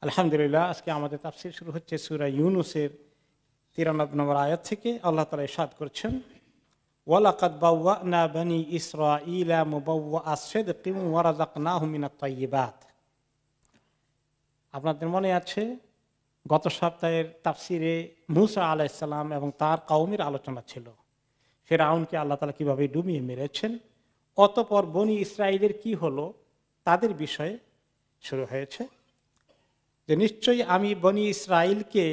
আলহামদুলিল্লাহ, আজকে আমাদের তাফসীর শুরু হচ্ছে সূরা ইউনূসের 93 নম্বর আয়াত থেকে। আল্লাহ তাআলা ইরশাদ করছেন, ওয়ালাকাদ বাওয়া'না বানি ইসরাঈলা মুবাওয়া'a সিদকিন ওয়া রাযাকনাহুম মিনাত তাইয়্যিবাত। আপনাদের মনে আছে গত সপ্তাহের তাফসীরে মূসা আলাইহিস সালাম এবং তার কওমের আলোচনা ছিল। ফিরআউনকে আল্লাহ তাআলা কিভাবে ডুবিয়ে মেরেছেন, অতঃপর বনি ইসরাঈলের কি হলো তাদের বিষয়ে শুরু হয়েছে যে নিশ্চয়ই আমি বনি ইসরাইলকে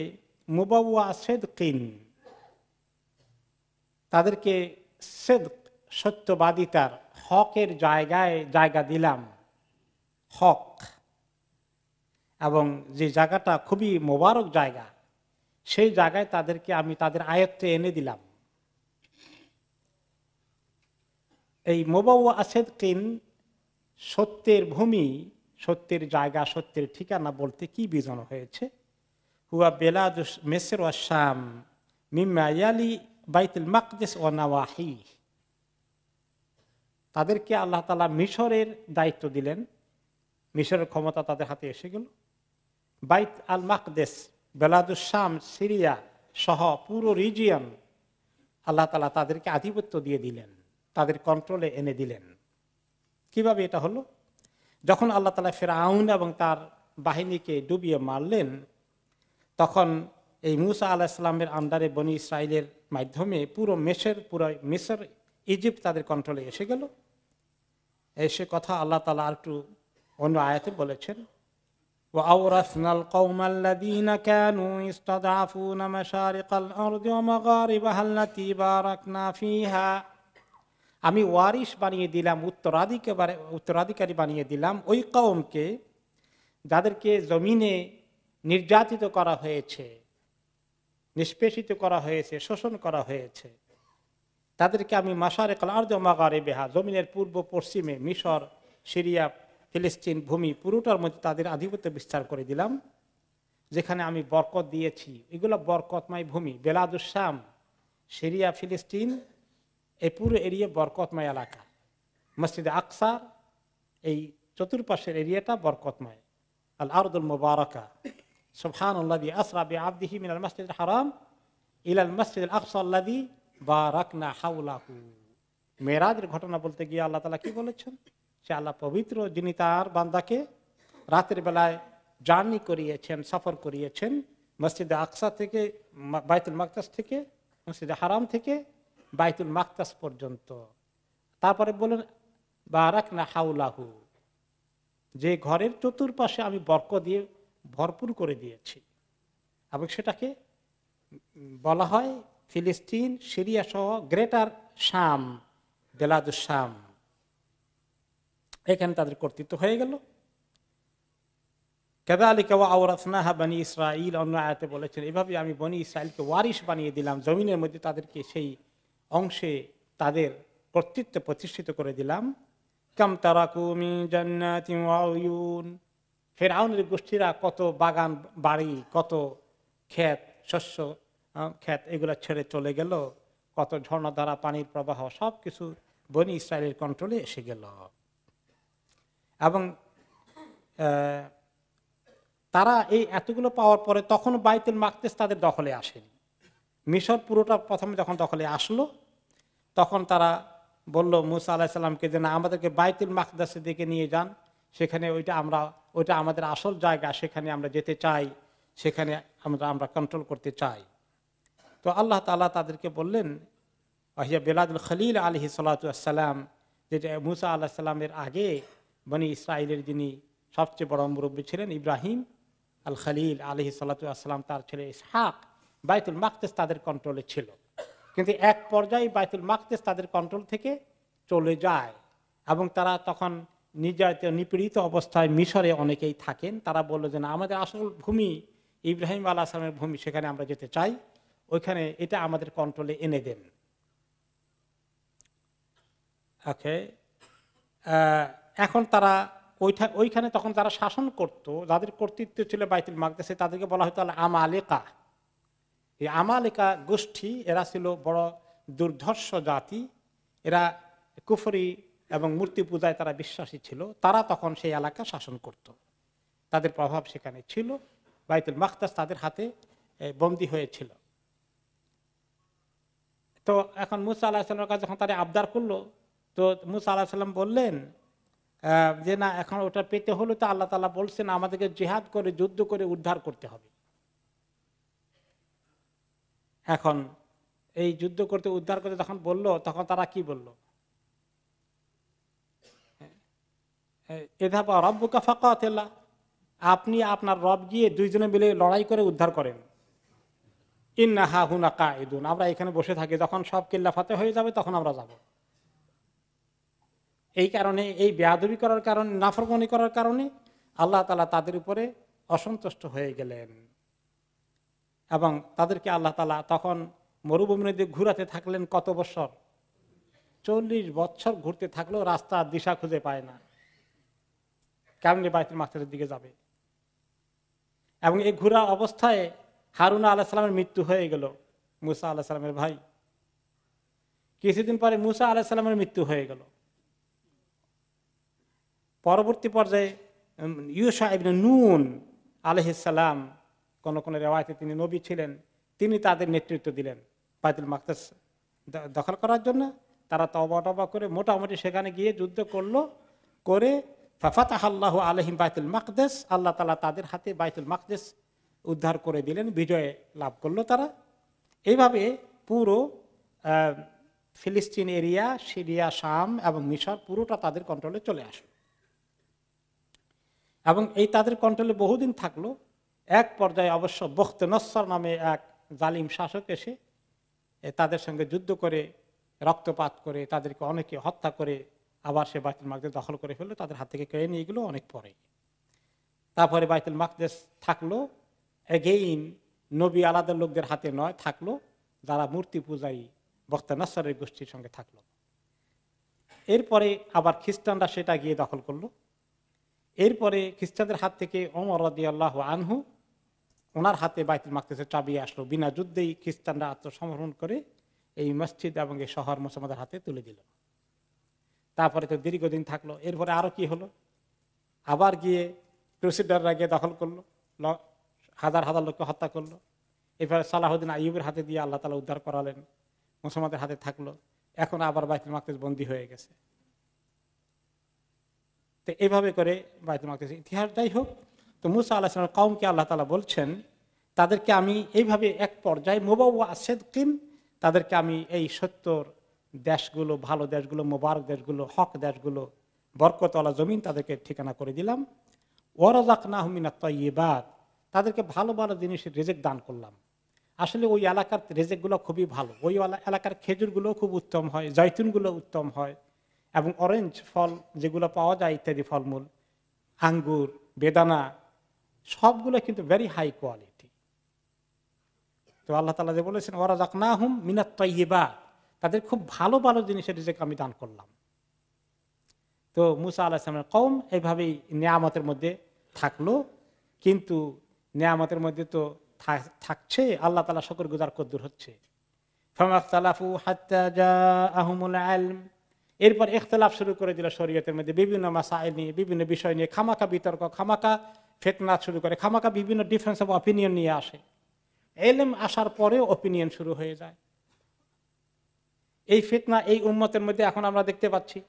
মুবাওয়া সিদকিন, তাদেরকে সিদক সত্যবাদিতার হকের জায়গা দিলাম, হক, এবং যে জায়গাটা খুবই মোবারক জায়গা, সেই জায়গায় তাদেরকে আমি তাদের আয়ত্তে এনে দিলাম। এই মুবাওয়া সিদকিন, সত্যের ভূমি, সত্যের জায়গা, সত্যের ঠিকানা বলতে কি বোঝানো হয়েছে? হুয়া বেলাদুস মিসর ওয়া শাম মিম্মা ইয়ালি বাইতুল মাকদিস ওয়া নাওয়াহি। তাদেরকে আল্লাহ তাআলা মিশরের দায়িত্ব দিলেন, মিশরের ক্ষমতা তাদের হাতে এসে গেল। বাইত আল মাকদেস, বেলাদুস শাম, সিরিয়া সহ পুরো রিজিয়ন আল্লাহ তাআলা তাদেরকে আধিপত্য দিয়ে দিলেন, তাদের কন্ট্রোলে এনে দিলেন। কিভাবে এটা হলো? যখন আল্লাহ তাআলা ফিরআউন এবং তার বাহিনীকে ডুবিয়ে মারলেন, তখন এই মূসা আলাইহিস সালামের আন্ডারে বনি ইসরাইলের মাধ্যমে পুরো মিশর, ইজিপ্ট তাদের কন্ট্রোলে এসে গেল। এসে কথা আল্লাহ তাআলা আর একটু অন্য আয়াতে বলেছেন, ওয়া আওরাসনাল কওমাল্লাযীনা কানু ইসতাদআফুনা মাশারিকাল আরদি ওয়া মাগারিবাহা আল্লাতী বারাকনা ফিহা। আমি ওয়ারিশ বানিয়ে দিলাম, উত্তরাধিকারী বানিয়ে দিলাম ওই কওমকে যাদেরকে জমিনে নির্যাতিত করা হয়েছে, নিষ্পেষিত করা হয়েছে, শোষণ করা হয়েছে। তাদেরকে আমি মাশারিকাল আরদি ওয়া মাগারিবিহা, জমিনের পূর্ব পশ্চিমে মিশর, সিরিয়া, ফিলিস্তিন ভূমি পুরোটার মধ্যে তাদের আধিপত্য বিস্তার করে দিলাম, যেখানে আমি বরকত দিয়েছি। এগুলো বরকতময় ভূমি। বেলাদুস শাম, সিরিয়া, ফিলিস্তিন, এই পুরো এরিয়া বরকতময় এলাকা। মসজিদে আকসার এই চতুর্পাশের এরিয়াটা বরকতময়। আল আরদুল মুবারাকা, সুবহানাল্লাযী আসরা বিআবদিহি মিনাল মাসজিদিল হারাম ইলাল মাসজিদিল আকসা আল্লাযী বারাকনা হাওলাহু। মেরাজের ঘটনা বলতে গিয়ে আল্লাহ তাআলা কি বলেছেন? সে আল্লাহ পবিত্র, যিনি তার বান্দাকে রাতের বেলায় জার্নি করিয়েছেন, সফর করিয়েছেন মসজিদে আকসা থেকে, বাইতুল মাকদাস থেকে, মসজিদে হারাম থেকে বাইতুল মাকদাস পর্যন্ত। তারপরে বলেন বারাকনা হাওলাহু, যে ঘরের চতুর্পাশে আমি বরকত দিয়ে ভরপুর করে দিয়েছি। এবং সেটাকে বলা হয় ফিলিস্তিন, সিরিয়া সহ গ্রেটার শাম, বেলাদুস শাম। এখানে তাদের কর্তৃত্ব হয়ে গেল। কাযালিকা ওয়া আওরাসনাহা বনি ইসরাঈল, অন্য আয়াতে বলেছেন এভাবে আমি বনি ইসরাঈলকে ওয়ারিশ বানিয়ে দিলাম, জমিনের মধ্যে তাদেরকে সেই অংশে তাদের কর্তৃত্ব প্রতিষ্ঠিত করে দিলাম। কাম তারাকু মিন জান্নাতিন ওয়া উয়ুন, ফিরআউনের গোষ্ঠীরা কত বাগান বাড়ি, কত ক্ষেত, শস্য ক্ষেত এগুলো ছেড়ে চলে গেল, কত ঝর্ণাধারা, পানির প্রবাহ, সবকিছু বনি ইসরায়েলের কন্ট্রোলে এসে গেল। এবং তারা এই এতগুলো পাওয়ার পরে তখন বাইতুল মাকদিস তাদের দখলে আসেনি। মিশর পুরোটা প্রথমে যখন দখলে আসলো, তখন তারা বলল মূসা আলাইহিস সালামকে যে না, আমাদেরকে বাইতুল মাকদাসের দিকে নিয়ে যান, সেখানে ওইটা আমাদের আসল জায়গা, সেখানে আমরা যেতে চাই, সেখানে আমরা কন্ট্রোল করতে চাই। তো আল্লাহ তাআলা তাদেরকে বললেন, ওয়াহিয়া বেলাদুল খলিল আলাইহিস সালাতু ওয়াস সালাম, যেটা মূসা আলাইহিস সালামের আগে বনি ইসরাইলের যিনি সবচেয়ে বড় মুরব্বী ছিলেন ইব্রাহিম আল খলিল আলাইহিস সালাতু ওয়াস সালাম, তার ছেলে ইসহাক, বাইতুল মাকদিস তাদের কন্ট্রোলে ছিল। কিন্তু এক পর্যায়ে বাইতুল মাকদিস তাদের কন্ট্রোল থেকে চলে যায় এবং তারা তখন নিপীড়িত অবস্থায় মিশরে অনেকেই থাকেন। তারা বলল যে না, আমাদের আসল ভূমি ইব্রাহিম আলাইহিস সালামের ভূমি, সেখানে আমরা যেতে চাই, ওইখানে এটা আমাদের কন্ট্রোলে এনে দেন। ওকে, এখন তারা ওইখানে তখন যারা শাসন করত, যাদের কর্তৃত্ব ছিল বাইতুল মাকদিসে, তাদেরকে বলা হতো আমালেকা। এই আমালেকা গোষ্ঠী, এরা ছিল বড় দুর্ধর্ষ জাতি, এরা কুফরি এবং মূর্তি পূজায় তারা বিশ্বাসী ছিল। তারা তখন সেই এলাকা শাসন করত। তাদের প্রভাব সেখানে ছিল। বাইতুল মাকদাস তাদের হাতে বন্দী হয়েছিল। তো এখন মুসা আলাহিসাল্লামের কাছে যখন তারা আবদার করলো, তো মুসা আলাহিসাল্লাম বললেন যে না, এখন ওটা পেতে হলে তো আল্লাহ তাআলা বলছেন আমাদেরকে জিহাদ করে যুদ্ধ করে উদ্ধার করতে হবে। এখন এই যুদ্ধ করতে উদ্ধার করতে যখন বললো, তখন তারা কি বলল? এধাবা রব্বুকা ফাকাতিলা, আপনি আপনার রব গিয়ে দুইজনে মিলে লড়াই করে উদ্ধার করেন। ইন্না হা হুনা কাঈদুন, আমরা এখানে বসে থাকি, যখন সব কিল্লা ফাতে হয়ে যাবে তখন আমরা যাব। এই কারণে, এই বেয়াদবি করার কারণে, নাফরমানি করার কারণে আল্লাহ তাআলা তাদের উপরে অসন্তুষ্ট হয়ে গেলেন এবং তাদেরকে আল্লাহ তাআলা তখন মরুভূমিতে ঘুরাতে থাকলেন। কত বছর? 40 বছর ঘুরতে থাকলেও রাস্তার দিশা খুঁজে পায় না, কেমনে বাইতুল মাকদাসের দিকে যাবে। এবং এই ঘোরা অবস্থায় হারুন আলাইহিস সালামের মৃত্যু হয়ে গেল, মুসা আলাইহিস সালামের ভাই। কিছুদিন পরে মুসা আলাইহিস সালামের মৃত্যু হয়ে গেল। পরবর্তী পর্যায়ে ইউশা ইবনে নুন আলাইহিস সালাম, কোন কোন রিওয়ায়াতে তিনি নবী ছিলেন, তিনি তাদের নেতৃত্ব দিলেন বাইতুল মাকদাস দখল করার জন্য। তারা তওবা করে মোটামুটি সেখানে গিয়ে যুদ্ধ করলো, করে ফাফাতাহাল্লাহু আলাইহিম বাইতুল মাকদাস, আল্লাহ তাআলা তাদের হাতে বাইতুল মাকদাস উদ্ধার করে দিলেন, বিজয় লাভ করলো তারা। এইভাবে পুরো ফিলিস্তিন এরিয়া, সিরিয়া, শাম এবং মিশর পুরোটা তাদের কন্ট্রোলে চলে আসলো এবং এই তাদের কন্ট্রোলে বহুদিন থাকলো। এক পর্যায়ে অবশ্য বখতে নসর নামে এক জালিম শাসক এসে তাদের সঙ্গে যুদ্ধ করে, রক্তপাত করে, তাদেরকে অনেকে হত্যা করে আবার সে বাইতুল মাকদাস দখল করে ফেললো, তাদের হাত থেকে কেড়ে নিয়ে গেলো অনেক পরে। তারপরে বাইতুল মাকদাস থাকলো এগেইন নবী আলাদা লোকদের হাতে নয়, থাকলো যারা মূর্তি পূজারী বখতে নসরের গোষ্ঠীর সঙ্গে থাকলো। এরপরে আবার খ্রিস্টানরা সেটা গিয়ে দখল করলো। এরপরে খ্রিস্টানদের হাত থেকে ওমর রাদিয়াল্লাহু আনহু, ওনার হাতে বাইতুল মাকদাসের চাবি আসলো। বিনা যুদ্ধেই খ্রিস্টানরা আত্মসমর্পণ করে এই মসজিদ এবং এই শহর মুসলমানদের হাতে তুলে দিল। তারপরে তো দীর্ঘদিন থাকলো। এরপরে আরো কি হলো? আবার গিয়ে ক্রুসেডাররা গিয়ে দখল করলো, হাজার হাজার লোককে হত্যা করলো। এরপরে সালাহুদ্দিন আইয়ুবের হাতে দিয়ে আল্লাহ তাআলা উদ্ধার করালেন, মুসলমানদের হাতে থাকলো। এখন আবার বাইতুল মাকদাস বন্দী হয়ে গেছে। তো এইভাবে করে বাইতুল মাকদাস ইতিহাস। যাই হোক, তো মুসা আলাইহিস সালামের কওমকে আল্লাহ তাআলা বলছেন তাদেরকে আমি এইভাবে এক পর্যায়ে মুবাওয়া সিদকিন, তাদেরকে আমি এই সত্যর দেশগুলো, ভালো দেশগুলো, মোবারক দেশগুলো, হক দেশগুলো, বরকতওয়ালা জমিন তাদেরকে ঠিকানা করে দিলাম। ওয়ারাযাকনাহুম মিনাত তাইয়্যিবাত, তাদেরকে ভালো ভালো জিনিসের রিজিক দান করলাম। আসলে ওই এলাকার রিজিকগুলো খুবই ভালো। ওই এলাকার খেজুরগুলো খুব উত্তম হয়, জয়তুনগুলো উত্তম হয় এবং অরেঞ্জ ফল যেগুলো পাওয়া যায় ইত্যাদি ফলমূল, আঙ্গুর, বেদানা, সবগুলো কিন্তু ভেরি হাই কোয়ালিটি। তো আল্লাহ তাআলা যে বলেছেন ওয়ারাযাকনাহুম মিনাত তাইয়্যিবাত, তাদের খুব ভালো ভালো জিনিসের রিজিক আমি দান করলাম। তো মুসা আলাইহিস সালামের কওম এইভাবেই নিয়ামতের মধ্যে থাকলো, কিন্তু নিয়ামতের মধ্যে তো থাকছে, আল্লাহ তাআলা শুকরগুজার কদ্দুর হচ্ছে। ফামাখতালাফু হাত্তা জাআহুমুল ইলম, এরপর ইখতিলাফ শুরু করে দিল শরীয়তের মধ্যে, বিভিন্ন মাসাইল নিয়ে, বিভিন্ন বিষয় নিয়ে খামাকা বিতর্ক, খামাকা ফিতনা শুরু করে, খামাকা বিভিন্ন ডিফারেন্স অফ অপিনিয়ন নিয়ে আসে। ইলম আসার পরেও অপিনিয়ন শুরু হয়ে যায়। এই ফিতনা এই উম্মতের মধ্যে এখন আমরা দেখতে পাচ্ছি।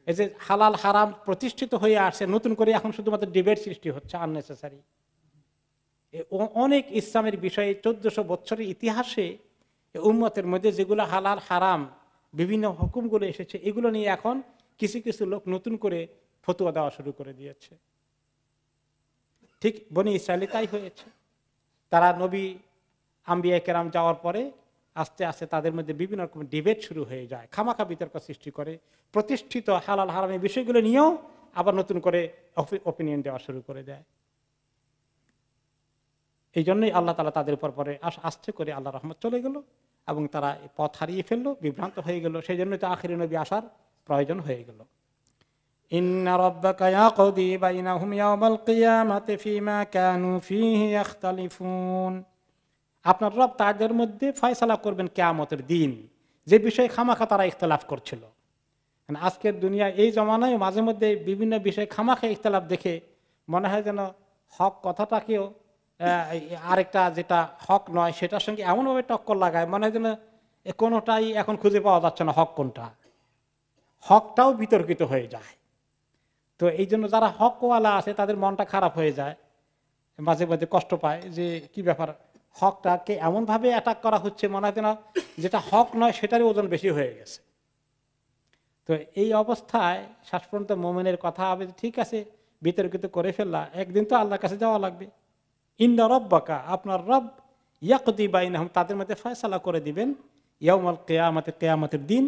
এই যে হালাল হারাম প্রতিষ্ঠিত হয়ে আসছে, নতুন করে এখন শুধুমাত্র ডিবেট সৃষ্টি হচ্ছে আননেসেসারি। অনেক ইসলামের বিষয়ে 1400 বছরের ইতিহাসে উম্মতের মধ্যে যেগুলো হালাল হারাম বিভিন্ন হুকুমগুলো এসেছে, এগুলো নিয়ে এখন কিছু কিছু লোক নতুন করে ফতোয়া দেওয়া শুরু করে দিয়েছে। ঠিক বনি ইসরায়েলে তাই হয়েছে। তারা নবী আম্বিয়া কেরাম যাওয়ার পরে আস্তে আস্তে তাদের মধ্যে বিভিন্ন রকম ডিবেট শুরু হয়ে যায়, খামাখা বিতর্ক সৃষ্টি করে, প্রতিষ্ঠিত হালাল হারামের বিষয়গুলো নিয়েও আবার নতুন করে অপিনিয়ন দেওয়া শুরু করে দেয়। এই জন্যই আল্লাহ তাআলা তাদের উপর পরে আস্তে করে আল্লাহ রহমত চলে গেল এবং তারা পথ হারিয়ে ফেললো, বিভ্রান্ত হয়ে গেল। সেই জন্যই তো আখিরি নবী আসার প্রয়োজন হয়ে গেল। ইন্না রাব্বাকা ইয়াকদি বাইনাহুম ইয়াওমাল কিয়ামাতি ফীমা কানু ফীহি ইখতালিফুন, আপনার রব তাদের মধ্যে ফয়সালা করবেন কিয়ামতের দিন যে বিষয়ে খামাখা তারা ইখতিলাফ করছিল। আজকের দুনিয়া এই জমানায় মাঝে মধ্যে বিভিন্ন বিষয়ে খামাখা ইখতিলাফ দেখে মনে হয় যেন হক কথাটাকেও আরেকটা যেটা হক নয় সেটার সঙ্গে এমনভাবে টক্কর লাগায়, মনে হয় যেন কোনোটাই এখন খুঁজে পাওয়া যাচ্ছে না হক কোনটা, হকটাও বিতর্কিত হয়ে যায়। তো এই জন্য যারা হকওয়ালা আছে তাদের মনটা খারাপ হয়ে যায়, মাঝে মাঝে কষ্ট পায় যে কি ব্যাপার, হকটাকে এমন ভাবে অ্যাটাক করা হচ্ছে, মনে হয় যেন যেটা হক নয় সেটারই ওজন বেশি হয়ে গেছে। তো এই অবস্থায় শেষ পর্যন্ত মোমেনের কথা হবে, ঠিক আছে বিতর্কিত করে ফেললা, একদিন তো আল্লাহর কাছে যাওয়া লাগবে। ইন্না রব্বাকা, আপনার রব, ইয়াকদি বাইনাহুম, তাদের মধ্যে ফয়সালা করে দিবেন, ইয়াউমাল কিয়ামতে, কিয়ামতের দিন,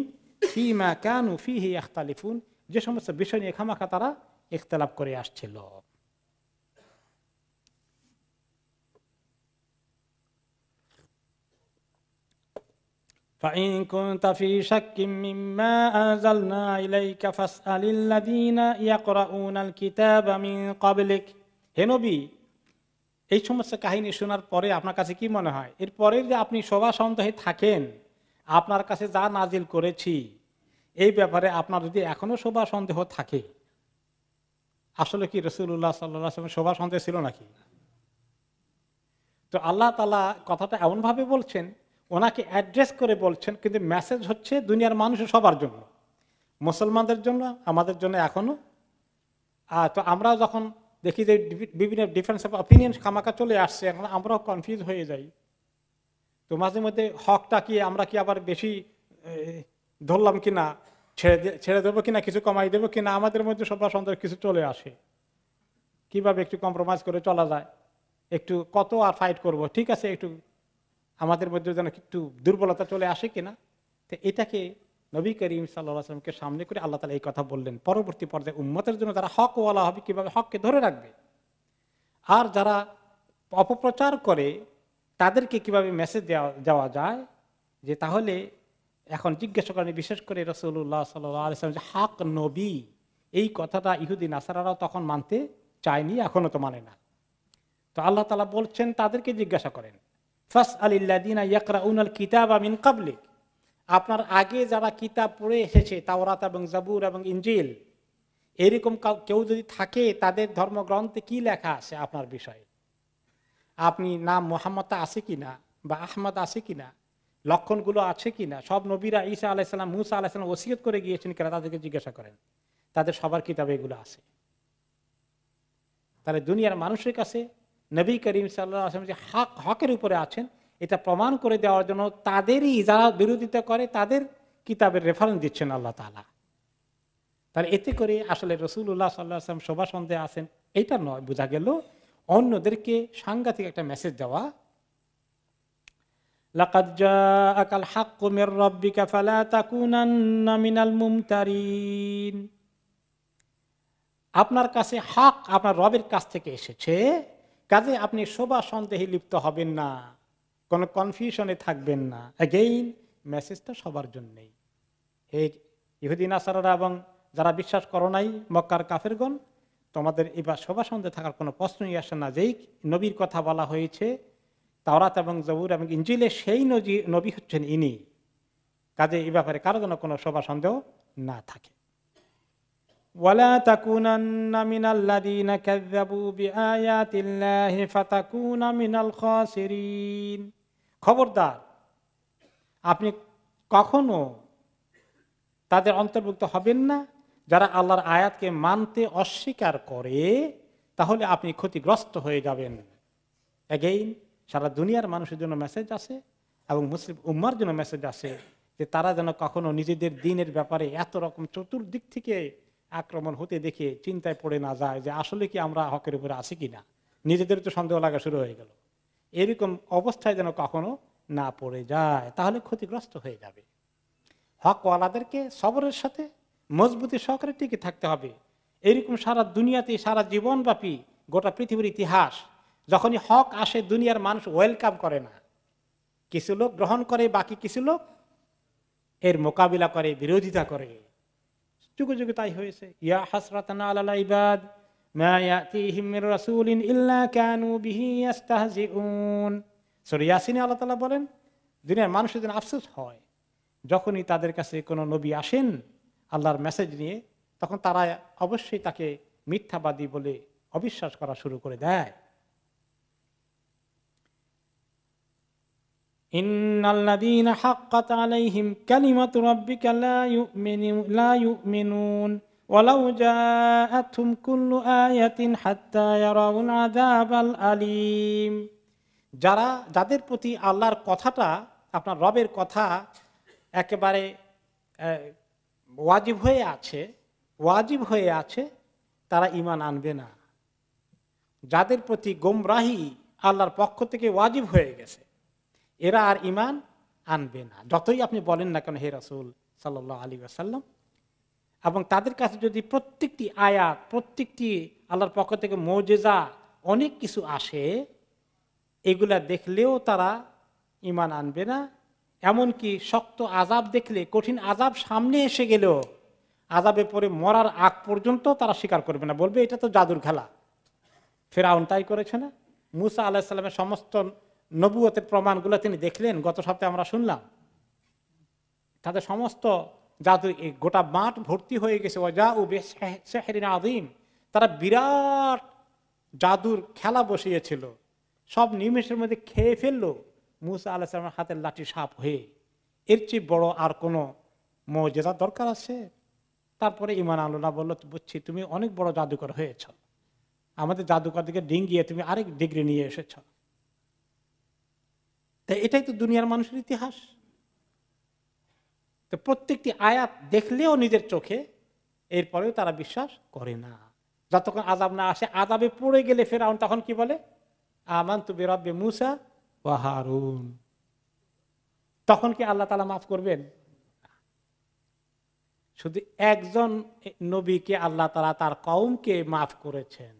ফীমা কানু ফীহি ইখতালিফুন, যে সমস্ত বিষয় নিয়ে খামাখা তারা ইখতিলাফ করে আসছিল। فإن كنت في شك مما أنزلنا إليك فاسأل الذين يقرؤون الكتاب من قبلك। হে নবী, এই সমস্ত কাহিনী শোনার পরে আপনার কাছে কি মনে হয়, এরপরে যে আপনি শোভা সন্দেহে থাকেন আপনার কাছে যা নাজিল করেছি এই ব্যাপারে আপনার যদি এখনো শোভা সন্দেহ থাকে, আসলে কি রাসূলুল্লাহ সাল্লাল্লাহু আলাইহি ওয়াসাল্লাম শোভা সন্দেহ ছিল নাকি? তো আল্লাহ তাআলা কথাটা এমন ভাবে বলছেন, ওনাকে অ্যাড্রেস করে বলছেন, কিন্তু মেসেজ হচ্ছে দুনিয়ার মানুষের সবার জন্য, মুসলমানদের জন্য, আমাদের জন্য এখনো। তো আমরাও যখন দেখি যে বিভিন্ন ডিফারেন্স অফ অপিনিয়ন খামাকা চলে আসছে, এখন আমরাও কনফিউজ হয়ে যাই। তো মাঝে মধ্যে হকটা কি আমরা কি আবার বেশি ধরলাম কিনা, ছেড়ে দেবো কিনা, কিছু কমাই দেবো কিনা, আমাদের মধ্যে সবার সন্দেহ কিছু চলে আসে, কিভাবে একটু কম্প্রোমাইজ করে চলা যায়, একটু কত আর ফাইট করব, ঠিক আছে একটু আমাদের মধ্যে যেন একটু দুর্বলতা চলে আসে কিনা। তো এটাকে নবী করিম সাল্লাল্লাহু আলাইহি ওয়াসাল্লামকে সামনে করে আল্লাহ তাআলা এই কথা বললেন, পরবর্তী পর্যায়ে উম্মতের জন্য যারা হকওয়ালা হবে কিভাবে হককে ধরে রাখবে, আর যারা অপপ্রচার করে তাদেরকে কিভাবে মেসেজ দেওয়া যায়, যে তাহলে এখন জিজ্ঞাসা করেন বিশেষ করে রাসূলুল্লাহ সাল্লাল্লাহু আলাইহি ওয়াসাল্লাম যে হক নবী, এই কথাটা ইহুদি নাসারারাও তখন মানতে চায়নি, এখনো তো মানে না। তো আল্লাহ তাআলা বলছেন তাদেরকে জিজ্ঞাসা করেন, ফাসআলিল্লাযীনা ইয়াকরাউনাল কিতাবা মিন ক্বাবলিক, আপনার আগে যারা কিতাব পড়ে এসেছে, তাওরাত এবং জাবুর এবং ইনজিল, এরকম কেউ যদি থাকে তাদের ধর্মগ্রন্থে কি লেখা আছে আপনার বিষয়ে, আপনি নাম মুহাম্মদ আছে কিনা বা আহমদ আছে কিনা, লক্ষণগুলো আছে কিনা, সব নবীরা ঈসা আলাইহিস সালাম, মূসা আলাইহিস সালাম ওসিয়ত করে গিয়েছেন কিনা, তাদেরকে জিজ্ঞাসা করেন, তাদের সবার কিতাবে এগুলো আছে। তাহলে দুনিয়ার মানুষের কাছে নবী করিম সাল্লাল্লাহু আলাইহি ওয়াসাল্লাম যে হকের উপরে আছেন এটা প্রমাণ করে দেওয়ার জন্য তাদেরই যারা বিরোধিতা করে তাদের কিতাবের রেফারেন্স দিচ্ছেন আল্লাহ তাআলা। তাহলে এতে করে আসলে রাসূলুল্লাহ সাল্লাল্লাহু আলাইহি ওয়াসাল্লাম শোভা সন্দেহে আছেন এটা নয়, বোঝা গেল অন্যদেরকে সাংঘাতিক একটা মেসেজ দেওয়া। লাকাদ জাআকাল হাক্কু মির রাব্বিকা ফালা তাকুনান্না মিনাল মুমতারিন, আপনার কাছে হক আপনার রবের কাছ থেকে এসেছে, কাজে আপনি শোভা সন্দেহে লিপ্ত হবেন না, কোনো কনফিউশনে থাকবেন না। অ্যাগেইন মেসেজটা সবার জন্যই। এই ইহুদি নাসারারা এবং যারা বিশ্বাস করো নাই মক্কার কাফেরগণ, তোমাদের এবার শোভা সন্দেহে থাকার কোনো প্রশ্নই আসে না, যেই নবীর কথা বলা হয়েছে তাওরাত এবং জাবুর এবং ইনজিলে, সেই নবী হচ্ছেন ইনি, কাজে এই ব্যাপারে কারো যেন কোনো শোভা সন্দেহ না থাকে। ওয়ালা তাকুনান্না মিনাল্লাযীনা কাযযাবু বিআয়াতিল্লাহি ফাতাকুনা মিনাল খাসিরিন, খবরদার আপনি কখনো তাদের অন্তর্ভুক্ত হবেন না যারা আল্লাহর আয়াতকে মানতে অস্বীকার করে, তাহলে আপনি ক্ষতিগ্রস্ত হয়ে যাবেন। অ্যাগেইন সারা দুনিয়ার মানুষের জন্য মেসেজ আছে এবং মুসলিম উম্মার জন্য মেসেজ আছে, যে তারা যেন কখনো নিজেদের দ্বীনের ব্যাপারে এত রকম চতুর্দিক থেকে আক্রমণ হতে দেখে চিন্তায় পড়ে না যায় যে আসলে কি আমরা হকের উপরে আছি কিনা, নিজেদের তো সন্দেহ লাগা শুরু হয়ে গেল। এরকম অবস্থায় যেন কখনো না পড়ে যায়, তাহলে ক্ষতিগ্রস্ত হয়ে যাবে। হকওয়ালাদেরকে সবরের সাথে মজবুতি সহকারে টিকে থাকতে হবে। এরকম সারা দুনিয়াতে সারা জীবনব্যাপী গোটা পৃথিবীর ইতিহাস, যখনই হক আসে দুনিয়ার মানুষ ওয়েলকাম করে না, কিছু লোক গ্রহণ করে, বাকি কিছু লোক এর মোকাবিলা করে, বিরোধিতা করে। যুগে যুগে তাই হয়েছে। ইয়া হাসরাতান আলাল ইবাদ মা ইয়াতিহিম মির রাসূলিন ইল্লা কানু বিহি ইস্তাহজিউন। সূরা ইয়াসিনে আল্লাহ তাআলা বলেন, দুনিয়ার মানুষের জন্য আফসোস হয় যখনই তাদের কাছে কোনো নবী আসেন আল্লাহর মেসেজ নিয়ে, তখন তারা অবশ্যই তাকে মিথ্যাবাদী বলে অবিশ্বাস করা শুরু করে দেয়। ইন্নাল্লাযীনা হাক্কাত আলাইহিম কালিমাতু রাব্বিকা লা ইউমিনুন ওয়ালাউ জাআতহুম কুল্লু আয়াতিন হাত্তা ইয়ারাউল আযাবাল আলীম। যাদের প্রতি আল্লাহর কথাটা, আপনার রবের কথা একেবারে ওয়াজিব হয়ে আছে, তারা ঈমান আনবে না। যাদের প্রতি গোমরাহি আল্লাহর পক্ষ থেকে ওয়াজিব হয়ে গেছে, এরা আর ঈমান আনবে না, যতই আপনি বলেন না কেন হে রাসূল সাল্লাল্লাহু আলাইহি ওয়াসাল্লাম। এবং তাদের কাছে যদি প্রত্যেকটি আয়াত, প্রত্যেকটি আল্লাহর পক্ষ থেকে মুজিজা, অনেক কিছু আসে, এগুলা দেখলেও তারা ঈমান আনবে না। এমনকি শক্ত আযাব দেখলে, কঠিন আযাব সামনে এসে গেলেও আযাবে পড়ে মরার আগ পর্যন্ত তারা স্বীকার করবে না, বলবে এটা তো জাদুর খেলা। ফেরাউন তাই করেছে না? মূসা আলাইহিস সালামের সমস্ত নবুয়তের প্রমাণগুলো তিনি দেখলেন, গত সপ্তাহে আমরা শুনলাম। তাদের সমস্ত জাদু, গোটা মাঠ ভর্তি হয়ে গেছে ওয়াজাউ বিসিহরিন আযীম, তারা বিরাট জাদুর খেলা বসিয়েছিল, সব নিমেষের মধ্যে খেয়ে ফেললো মূসা আলাইহিস সালামের হাতের লাঠি সাপ হয়ে। এর চেয়ে বড় আর কোনো মুজিজার দরকার আছে? তারপরে ঈমান আনলো না, বললো বুঝছি তুমি অনেক বড় জাদুকর হয়েছ, আমাদের জাদুকর দিকে ডিঙ্গিয়ে তুমি আরেক ডিগ্রি নিয়ে এসেছ। তাই এটাই তো দুনিয়ার মানুষের ইতিহাস। তো প্রত্যেকটি আয়াত দেখলেও নিজের চোখে, এরপরেও তারা বিশ্বাস করে না। যতক্ষণ আযাব না আসে, আযাবে পড়ে গেলে ফেরাউন তখন কি বলে? আমানতু বিরাব্বি মূসা ওয়া হারুন। তখন কি আল্লাহ তাআলা মাফ করবেন? শুধু একজন নবীকে আল্লাহ তাআলা তার কওমকে মাফ করেছেন।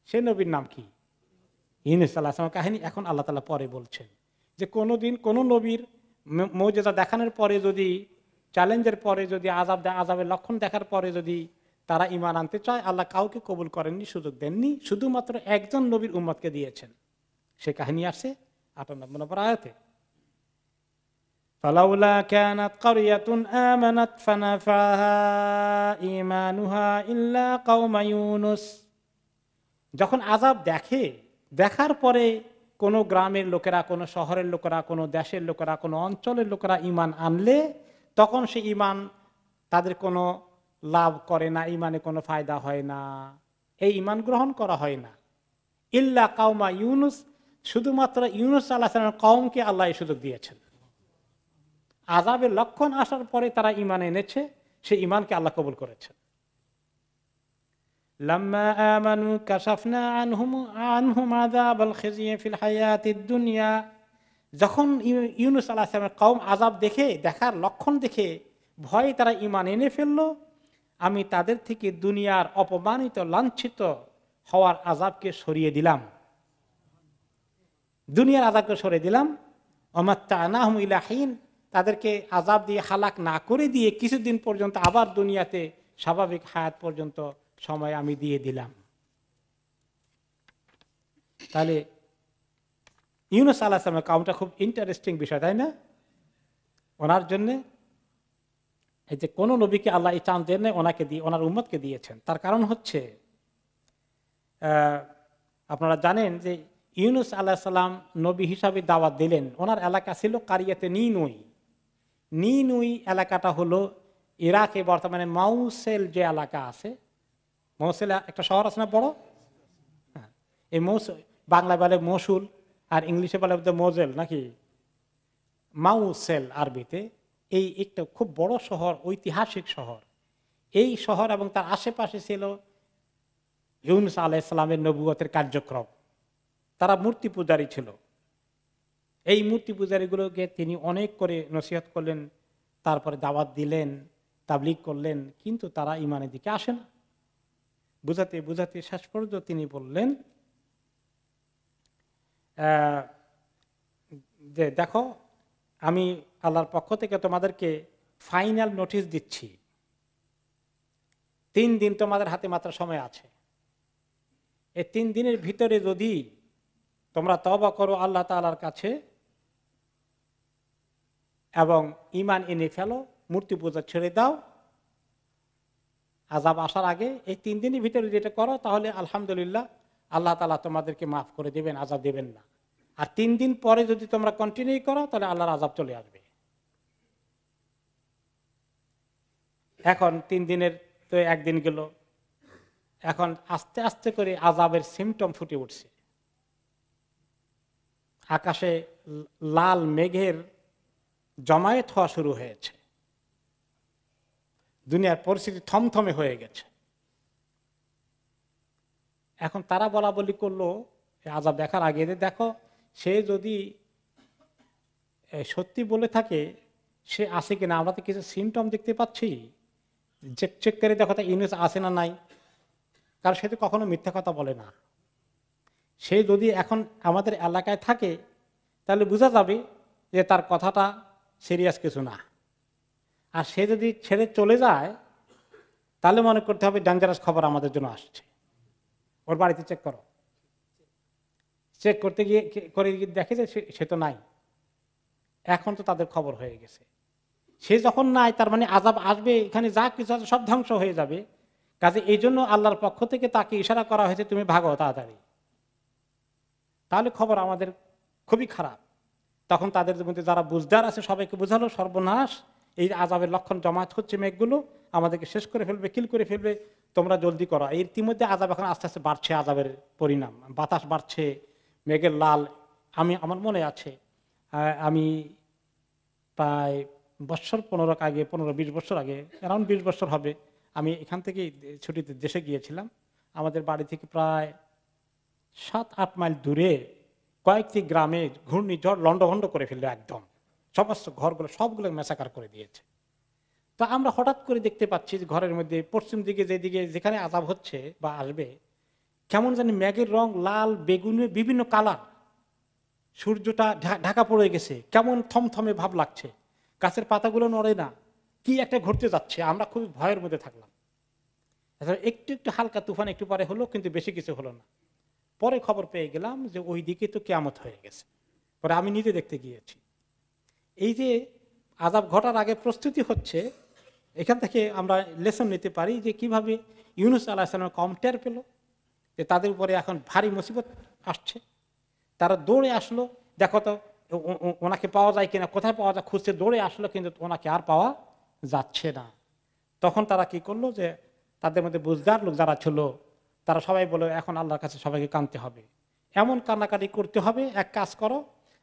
সে নবীর নাম কি? ইউনূস আলাইহিস সালামের কাহিনী এখন আল্লাহ তাআলা পরে বলছেন যে কোনদিন কোন নবীর মুজিজা দেখানোর পরে, যদি চ্যালেঞ্জের পরে, যদি আযাবের লক্ষণ দেখার পরে যদি তারা ঈমান আনতে চায়, আল্লাহ কাউকে কবুল করেননি, সুযোগ দেননি, শুধুমাত্র একজন নবীর উম্মতকে দিয়েছেন। সে কাহিনী আসছে 58 নম্বর আয়াতে। ফালাউলা কানাত ক্বরিয়াতুন আমানাত ফানাফাহা ঈমানুহা ইল্লা কওমা ইউনুস। যখন আযাব দেখার পরে কোন গ্রামের লোকেরা, কোন শহরের লোকেরা, কোন দেশের লোকেরা, কোন অঞ্চলের লোকেরা ঈমান আনলে, তখন সে ঈমান তাদের কোনো লাভ করে না, ঈমানে কোনো ফায়দা হয় না, এই ঈমান গ্রহণ করা হয় না। ইল্লা কওমা ইউনুস, শুধুমাত্র ইউনুস আলাইহিস সালামের কওমকে আল্লাহ এই সুযোগ দিয়েছেন। আযাবের লক্ষণ আসার পরে তারা ঈমান এনেছে, সেই ঈমানকে আল্লাহ কবুল করেছেন। লাম্মা আমানু কাশাফনা আনহুম আযাবাল খিজয়ি ফিল হায়াতিদ দুনিয়া। যখন ইউনুস আলাইহিস সালামের কওম আযাব দেখার লক্ষণ দেখে ভয়ে তারা ঈমান এনে ফেললো, আমি তাদের থেকে দুনিয়ার অপমানিত, লাঞ্ছিত হওয়ার আযাবকে সরিয়ে দিলাম, দুনিয়ার আযাবকে সরিয়ে দিলাম। ওমাত্তানাহুম ইলা হিন, তাদেরকে আযাব দিয়ে হালাক না করে দিয়ে কিছুদিন পর্যন্ত আবার দুনিয়াতে স্বাভাবিক হায়াত পর্যন্ত সময় আমি দিয়ে দিলাম। তাহলে ইউনুস আলাইহিস সালামের কওমটা খুব ইন্টারেস্টিং বিষয়, তাই না? ওনার জন্য এই যে কোন নবীকে আল্লাহ এই চান্স দেন, ওনাকে দিয়ে, ওনার উম্মতকে দিয়েছেন। তার কারণ হচ্ছে আপনারা জানেন যে ইউনুস আলাইহিস সালাম নবী হিসাবে দাওয়াত দিলেন। ওনার এলাকা ছিল কারিয়াতে নিনুই এলাকাটা হলো ইরাকে বর্তমানে মাউসেল যে এলাকা আছে, মৌসেল একটা শহর আছে না বড়, হ্যাঁ, এই বাংলায় বলে মসুল আর ইংলিশে বলে মোজেল নাকি, মাউসেল আরবিতে। এই একটা খুব বড় শহর, ঐতিহাসিক শহর। এই শহর এবং তার আশেপাশে ছিল ইউনুস আলাইহিস সালামের নবুয়তের কার্যক্রম। তারা মূর্তি পূজারী ছিল। এই মূর্তি পূজারীগুলোকে তিনি অনেক করে নসিহত করলেন, তারপরে দাওয়াত দিলেন, তাবলীগ করলেন, কিন্তু তারা ঈমানের দিকে আসে না। বুঝাতে বুঝাতে শেষ পর্যন্ত তিনি বললেন যে দেখো, আমি আল্লাহর পক্ষ থেকে তোমাদেরকে ফাইনাল নোটিশ দিচ্ছি, 3 দিন তোমাদের হাতে মাত্র সময় আছে। এই 3 দিনের ভিতরে যদি তোমরা তওবা করো আল্লাহ তাআলার কাছে এবং ঈমান এনে ফেলো, মূর্তি পূজা ছেড়ে দাও, আযাব আসার আগে এই 3 দিনের ভিতরে যেটা করো তাহলে আলহামদুলিল্লাহ আল্লাহ তাআলা তোমাদেরকে মাফ করে দিবেন, আযাব দিবেন না। আর 3 দিন পরে যদি তোমরা কন্টিনিউ করো তাহলে আল্লাহর আযাব চলে আসবে। এখন 3 দিনের তো একদিন গেল, এখন আস্তে আস্তে করে আযাবের সিমটম ফুটে উঠছে। আকাশে লাল মেঘের জমায়েত হওয়া শুরু হয়েছে, দুনিয়ার পরিস্থিতি থমথমে হয়ে গেছে। এখন তারা বলা বলি করলো আযাব দেখার আগে যে দেখো সে যদি সত্যি বলে থাকে সে আসে কিনা, আমরা তো কিছু সিমটম দেখতে পাচ্ছি, চেক চেক করে দেখো তা ইউনূস আসে না নাই, কারণ সে তো কখনো মিথ্যা কথা বলে না। সে যদি এখন আমাদের এলাকায় থাকে তাহলে বোঝা যাবে যে তার কথাটা সিরিয়াস কিছু না। আর সে যদি ছেড়ে চলে যায় তাহলে মনে করতে হবে ডেঞ্জারাস খবর আমাদের জন্য আসছে। ওর বাড়িতে চেক করো, চেক করতে গিয়ে করে দেখে যে সে তো নাই। এখন তো তাদের খবর হয়ে গেছে, সে যখন নাই তার মানে আযাব আসবে, এখানে যা কিছু আছে সব ধ্বংস হয়ে যাবে। কাজে এই জন্য আল্লাহর পক্ষ থেকে তাকে ইশারা করা হয়েছে তুমি ভাগো তাড়াতাড়ি। তাহলে খবর আমাদের খুবই খারাপ। তখন তাদের মধ্যে যারা বুঝদার আছে সবাইকে বোঝালো সর্বনাশ, এই আযাবের লক্ষণ জমায়েত হচ্ছে, মেঘগুলো আমাদেরকে শেষ করে ফেলবে, কিল করে ফেলবে, তোমরা জলদি করো। এর ইতিমধ্যে আযাব এখন আস্তে আস্তে বাড়ছে, আযাবের পরিণাম, বাতাস বাড়ছে, মেঘের লাল। আমার মনে আছে আমি প্রায় 15-20 বছর আগে, অ্যারাউন্ড 20 বছর হবে, আমি এখান থেকে ছুটিতে দেশে গিয়েছিলাম। আমাদের বাড়ি থেকে প্রায় 7-8 মাইল দূরে কয়েকটি গ্রামে ঘূর্ণিঝড় লন্ডভন্ড করে ফেললো, একদম সমস্ত ঘরগুলো সবগুলো মেসাকার করে দিয়েছে। তো আমরা হঠাৎ করে দেখতে পাচ্ছি যে ঘরের মধ্যে পশ্চিম দিকে যেখানে আযাব হচ্ছে বা আসবে, কেমন জানি মেঘের রং লাল, বেগুনি, বিভিন্ন কালার, সূর্যটা ঢাকা পড়ে গেছে, কেমন থমথমে ভাব লাগছে, গাছের পাতাগুলো নড়ে না, কি একটা ঘটতে যাচ্ছে। আমরা খুবই ভয়ের মধ্যে থাকলাম। একটু একটু হালকা তুফান একটু পরে হলো, কিন্তু বেশি কিছু হলো না। পরে খবর পেয়ে গেলাম যে ওই দিকে তো কিয়ামত হয়ে গেছে। পরে আমি নিজে দেখতে গিয়েছি। এই যে আযাব ঘটার আগে প্রস্তুতি হচ্ছে, এখান থেকে আমরা লেসন নিতে পারি যে কিভাবে ইউনূস আলাইহিস সালাম কম টের পেল যে তাদের উপরে এখন ভারী মুসিবত আসছে। তারা দৌড়ে আসলো, দেখো তো ওনাকে পাওয়া যায় কিনা, কোথায় পাওয়া যায় খুঁজতে দৌড়ে আসলো, কিন্তু ওনাকে আর পাওয়া যাচ্ছে না। তখন তারা কি করলো যে তাদের মধ্যে বুঝদার লোক যারা ছিল তারা সবাই বলে এখন আল্লাহর কাছে সবাইকে কাঁদতে হবে, এমন কান্নাকাটি করতে হবে, এক কাজ করো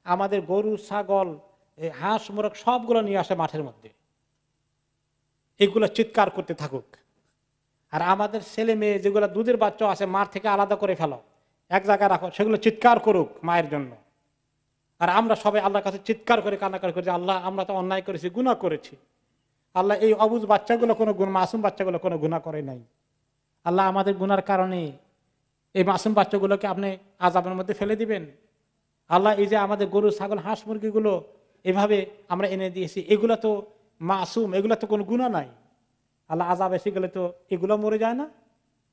আমাদের গরু ছাগল হাঁস মোরগ সবগুলো নিয়ে আসে মাঠের মধ্যে, এগুলো চিৎকার করতে থাকুক। আর আমাদের ছেলে মেয়ে যেগুলো দুধের বাচ্চা আছে মাঠ থেকে আলাদা করে ফেলো, এক জায়গায় রাখো, সেগুলো চিৎকার করুক মায়ের জন্য। আর আমরা সবাই আল্লাহর কাছে চিৎকার করে কান্নাকাটি করি, আল্লাহ আমরা তো অন্যায় করেছি, গুনাহ করেছি, আল্লাহ এই অবুঝ বাচ্চাগুলো কোনো মাসুম বাচ্চাগুলো কোনো গুনাহ করে নাই, আল্লাহ আমাদের গুনার কারণে এই মাসুম বাচ্চাগুলোকে আপনি আযাবের মধ্যে ফেলে দিবেন। আল্লাহ এই যে আমাদের গরু ছাগল হাঁস মুরগিগুলো এভাবে আমরা এনে দিয়েছি, এগুলো তো মাসুম, এগুলো তো কোনো গুনাহ নাই, আল্লাহ আযাব এসে গেলে তো এগুলো মরে যায় না,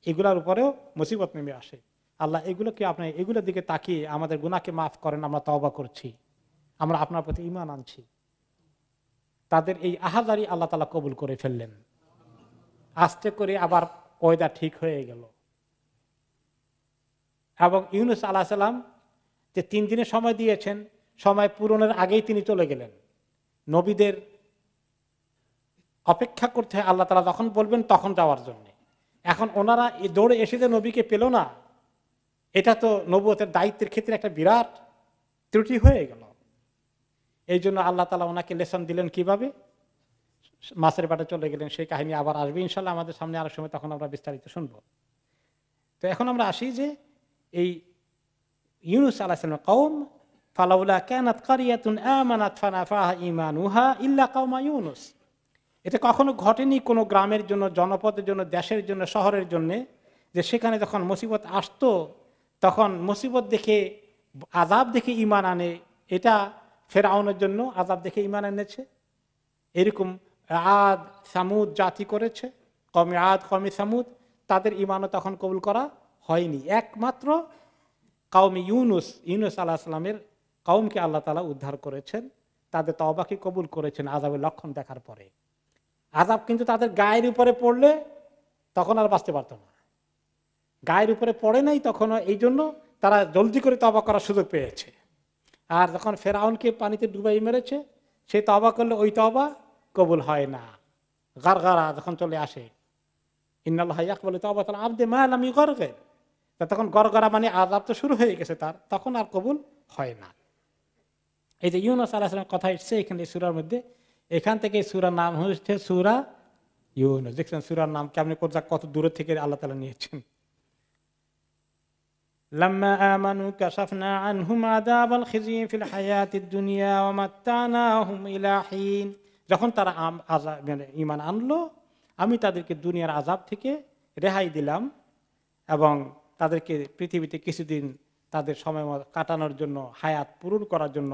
এগুলোর উপরেও মুসিবত নেমে আসে। আল্লাহ এগুলোকে আপনি এগুলোর দিকে তাকিয়ে আমাদের গুনাহকে মাফ করেন, আমরা তওবা করছি, আমরা আপনার প্রতি ঈমান আনছি। তাদের এই আহাজারি আল্লাহ তাআলা কবুল করে ফেললেন। আস্তে করে আবার ওয়েদার ঠিক হয়ে গেল। এবং ইউনূস আলাইহিস সালাম যে 3 দিনের সময় দিয়েছেন, সময় পূরণের আগেই তিনি চলে গেলেন। নবীদের অপেক্ষা করতে হয় আল্লাহ তাআলা যখন বলবেন তখন যাওয়ার জন্য। এখন ওনারা দৌড়ে এসে যে নবীকে পেল না, এটা তো নবুয়তের দায়িত্বের ক্ষেত্রে একটা বিরাট ত্রুটি হয়ে গেল। এই জন্য আল্লাহ তাআলা ওনাকে লেসন দিলেন কিভাবে, মাছের পেটে চলে গেলেন। সেই কাহিনী আবার আসবে ইনশাআল্লাহ আমাদের সামনে আরো সময়, তখন আমরা বিস্তারিত শুনবো। তো এখন আমরা আসি যে এই ইউনূস আলাইহিস সালামের কওম, ফালাউলা কানাত কারিয়াতুন আমানাত ফানাফাহা ঈমানুহা ইল্লা কওমা ইউনূস। এটা কখনো ঘটেনি কোনো গ্রামের জন্য, জনপদের জন্য, দেশের জন্য, শহরের জন্য, যে সেখানে যখন মুসিবত আসতো তখন মুসিবত দেখে আযাব দেখে ঈমান আনে। এটা ফেরাউনের জন্য আযাব দেখে ঈমান এনেছে, এরকম আদ সামুদ জাতি করেছে, কওমে আদ কওমে সামুদ, তাদের ঈমানও তখন কবুল করা হয়নি। একমাত্র কওমে ইউনূস আলাইহিস সালামের কওমকে আল্লাহ তাআলা উদ্ধার করেছেন, তাদের তওবাকে কবুল করেছেন আযাবের লক্ষণ দেখার পরে। আযাব কিন্তু তাদের গায়ের উপরে পড়লে তখন আর বাঁচতে পারতো না, গায়ের উপরে পড়ে নাই তখনও, এই জন্য তারা জলদি করে তওবা করার সুযোগ পেয়েছে। আর যখন ফেরাউনকে পানিতে ডুবাই মেরেছে, সে তওবা করলে ওই তওবা কবুল হয় না, গারগারা যখন চলে আসে, ইন্নাল্লাহ ইয়াকবালু তাওবাতাল আবদি মা লাম ইগরগির, তখন গরগরা মানে আযাব তো শুরু হয়ে গেছে তার, তখন আর কবুল হয় না। এই যে ইউনূস আলাইহিস সালামের কথা এসেছে এখানে সূরার মধ্যে, এখান থেকে সূরার নাম হচ্ছে সূরা ইউনূস। দেখছেন সূরার নাম কেমনে কত দূর থেকে আল্লাহ তাআলা নিয়েছেন। লাম্মা আমানু কাশাফনা আনহুম আযাবাল খিজি ফিল হায়াতিদ দুনিয়া ওয়া মাত্তানাহুম ইলা হিন, যখন তারা ঈমান আনলো আমি তাদেরকে দুনিয়ার আযাব থেকে রেহাই দিলাম এবং তাদেরকে পৃথিবীতে কিছুদিন তাদের সময় কাটানোর জন্য, হায়াত পূরণ করার জন্য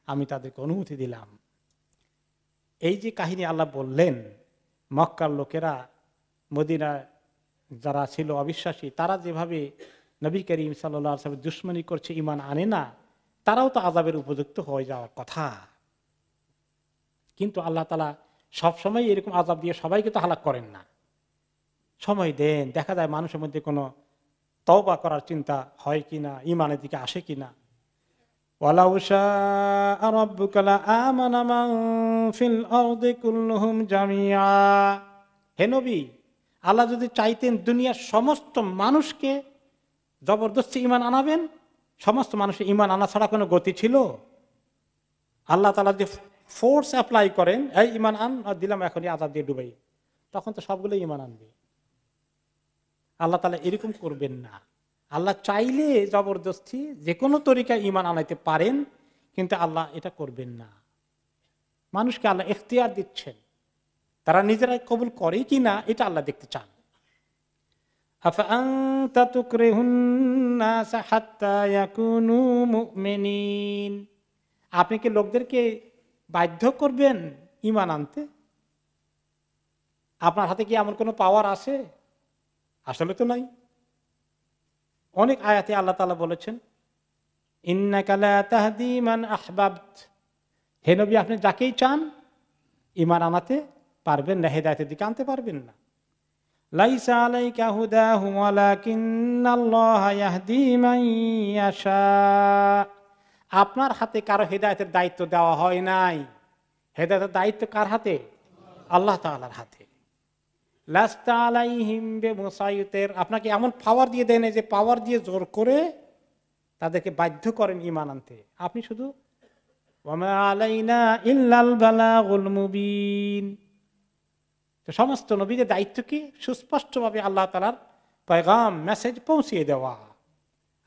আমি তাদেরকে অনুমতি দিলাম। এই যে কাহিনী আল্লাহ বললেন, মক্কার লোকেরা, মদিনা যারা ছিল অবিশ্বাসী, তারা যেভাবে নবী করিম সাল্লাল্লাহু আলাইহি ওয়াসাল্লাম দুশমনী করছে, ঈমান আনে না, তারাও তো আযাবের উপযুক্ত হয়ে যাওয়ার কথা। কিন্তু আল্লাহ তাআলা সবসময় এরকম আযাব দিয়ে সবাইকে তো হালাক করেন না, সময় দেন, দেখা যায় মানুষের মধ্যে কোনো তওবা করার চিন্তা হয় কিনা, ঈমানের দিকে আসে কিনা। ওয়ালাউ শাআ রাব্বুকা লাআমানা মান ফিল আরদি কুল্লুহুম জামিআ, হে নবী, আল্লাহ যদি চাইতেন দুনিয়ার সমস্ত মানুষকে জবরদস্তি ঈমান আনাবেন, সমস্ত মানুষের ঈমান আনা ছাড়া কোনো গতি ছিল? আল্লাহ তাআলা যে ফোর্স অ্যাপ্লাই করেন, এই ঈমান আন, দিলাম এখনই আযাব দিয়ে ডুবাই, তখন তো সবগুলো ঈমান আনবে। আল্লাহ তাআলা এরকম করবেন না। আল্লাহ চাইলে জবরদস্তি যে কোনো তরিকায় ঈমান আনাইতে পারেন, কিন্তু আল্লাহ এটা করবেন না। মানুষকে আল্লাহ ইখতিয়ার দিচ্ছেন, তারা নিজেরাই কবুল করে কিনা এটা আল্লাহ দেখতে চান। আফাআনতা তুকরিহুন নাস হাত্তা ইয়াকুনু মুমিনিন, আপনি কি লোকদেরকে বাধ্য করবেন ঈমান আনতে? আপনার হাতে কি এমন কোনো পাওয়ার আছে? আসলে তো নাই। অনেক আয়াতে আল্লাহ তাআলা বলেছেন, ইন্নাকা লা তাহদি মান আহবাবত, হে নবী আপনি যাকেই চান ঈমান আনাতে পারবেন না, হেদায়েতের দিকে আনতে পারবেন না। লাইসা আলাইকা হুদাহুম ওয়ালাকিন্নাল্লাহা ইয়াহদি মান ইয়াশা, আপনার হাতে কারো হেদায়েতের দায়িত্ব দেওয়া হয় নাই। হেদায়েতের দায়িত্ব কার হাতে? আল্লাহ তাআলার হাতে। লাস্তা আলাইহিম বিমুসাইতির, আপনাকে এমন পাওয়ার দিয়ে দেন যে পাওয়ার দিয়ে জোর করে তাদেরকে বাধ্য করেন ঈমান আনতে। আপনি শুধু ওয়ামা আলাইনা ইল্লাল বালাগুল মুবিন, তো সমস্ত নবীদের দায়িত্ব কি? সুস্পষ্টভাবে আল্লাহ তাআলার পয়গাম, মেসেজ পৌঁছিয়ে দেওয়া।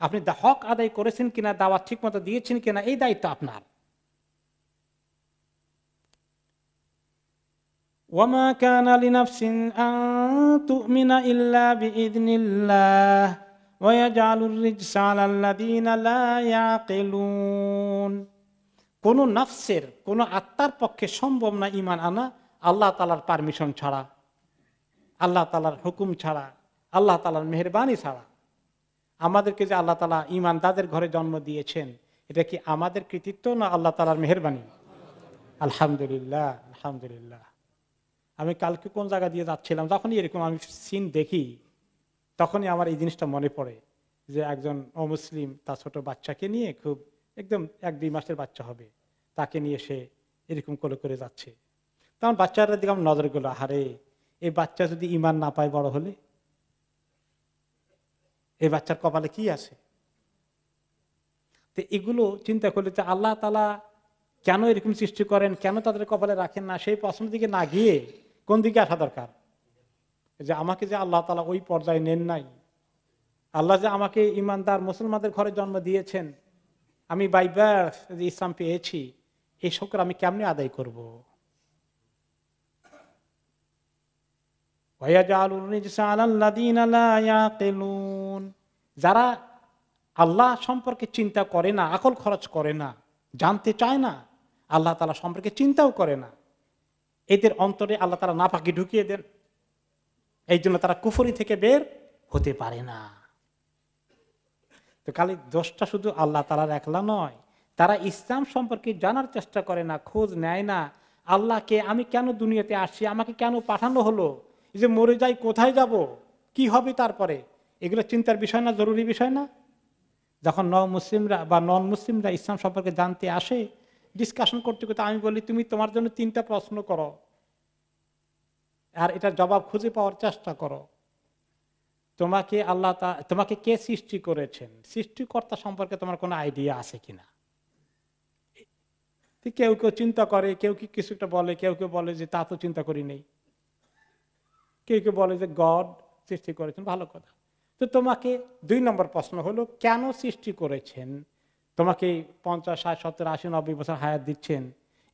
আপনি হক আদায় করেছেন কিনা, দাওয়াত ঠিক মতো দিয়েছেন কিনা, এই দায়িত্ব আপনার। ওয়ামা কানা লিনাফসিন আন তুমিনা ইল্লা বিইذনিল্লাহ ওয়া ইয়াজআলুর রিজসা আলাল্লাযিনা লা ইয়াকিলুন, কোন নফসের, কোন আত্মার পক্ষে সম্ভব না ঈমান আনা আল্লাহ তাআলার পারমিশন ছাড়া, আল্লাহ তাআলার হুকুম ছাড়া, আল্লাহ তাআলার মেহেরবানি ছাড়া। আমাদেরকে যে আল্লাহ তাআলা ঈমানদারদের ঘরে জন্ম দিয়েছেন, এটা কি আমাদের কৃতিত্ব না আল্লাহ তাআলার মেহেরবানি? আলহামদুলিল্লাহ, আলহামদুলিল্লাহ। আমি কালকে কোন জায়গা দিয়ে যাচ্ছিলাম, যখনই এরকম আমি সিন দেখি তখনই আমার এই জিনিসটা মনে পড়ে যে একজন অমুসলিম তার ছোট বাচ্চাকে নিয়ে, খুব একদম 1-2 মাসের বাচ্চা হবে, তাকে নিয়ে সে এরকম করে করে যাচ্ছে। তখন বাচ্চারা দিকে আমার নজর গেল, আরে এই বাচ্চা যদি ঈমান না পায় বড় হলে, এই বাচ্চার কপালে কি আছে? তো এগুলো চিন্তা করলে যে আল্লাহ তাআলা কেন এরকম সৃষ্টি করেন, কেন তাদের কপালে রাখেন না, সেই প্রশ্নের দিকে না গিয়ে কোন দিকে আসা দরকার? যে আমাকে যে আল্লাহ তাআলা ওই পর্যায়ে নেন নাই, আল্লাহ যে আমাকে ঈমানদার মুসলমানদের ঘরে জন্ম দিয়েছেন, আমি বাই বার্থ যে ইসলাম পেয়েছি, এই শুকর আমি কেমনে আদায় করব? যারা আল্লাহ সম্পর্কে চিন্তা করে না, আকল খরচ করে না, জানতে চায় না, আল্লাহ তাআলা সম্পর্কে চিন্তাও করে না, এদের অন্তরে আল্লাহ তাআলা নাপাকি ঢুকিয়ে দেন। এই জন্য তারা কুফরি থেকে বের হতে পারে না। তো খালি দোষটা শুধু আল্লাহ তাআলার একলা নয়, তারা ইসলাম সম্পর্কে জানার চেষ্টা করে না, খোঁজ নেয় না। আল্লাহকে আমি কেন দুনিয়াতে আসছি, আমাকে কেন পাঠানো হলো, এই যে মরে যাই কোথায় যাব, কি হবে তারপরে, এগুলো চিন্তার বিষয় না, জরুরি বিষয় না? যখন মুসলিমরা বা নন মুসলিমরা ইসলাম সম্পর্কে জানতে আসে, ডিসকাশন করতে করতে আমি বলি, তুমি তোমার জন্য 3টা প্রশ্ন করো আর এটার জবাব খুঁজে পাওয়ার চেষ্টা করো। তোমাকে তোমাকে কে সৃষ্টি করেছেন, সৃষ্টিকর্তা সম্পর্কে তোমার কোনো আইডিয়া আছে কিনা? কেউ কেউ চিন্তা করে, কেউ কি কিছু একটা বলে, কেউ কেউ বলে যে তা তো চিন্তা করি নেই, কেউ কেউ বলে যে গড সৃষ্টি করেছেন, ভালো কথা। তো তোমাকে 2 নম্বর প্রশ্ন হলো, কেন সৃষ্টি করেছেন? তোমাকে 50, 60, 70, 80, 90 বছর হায়াত দিচ্ছেন,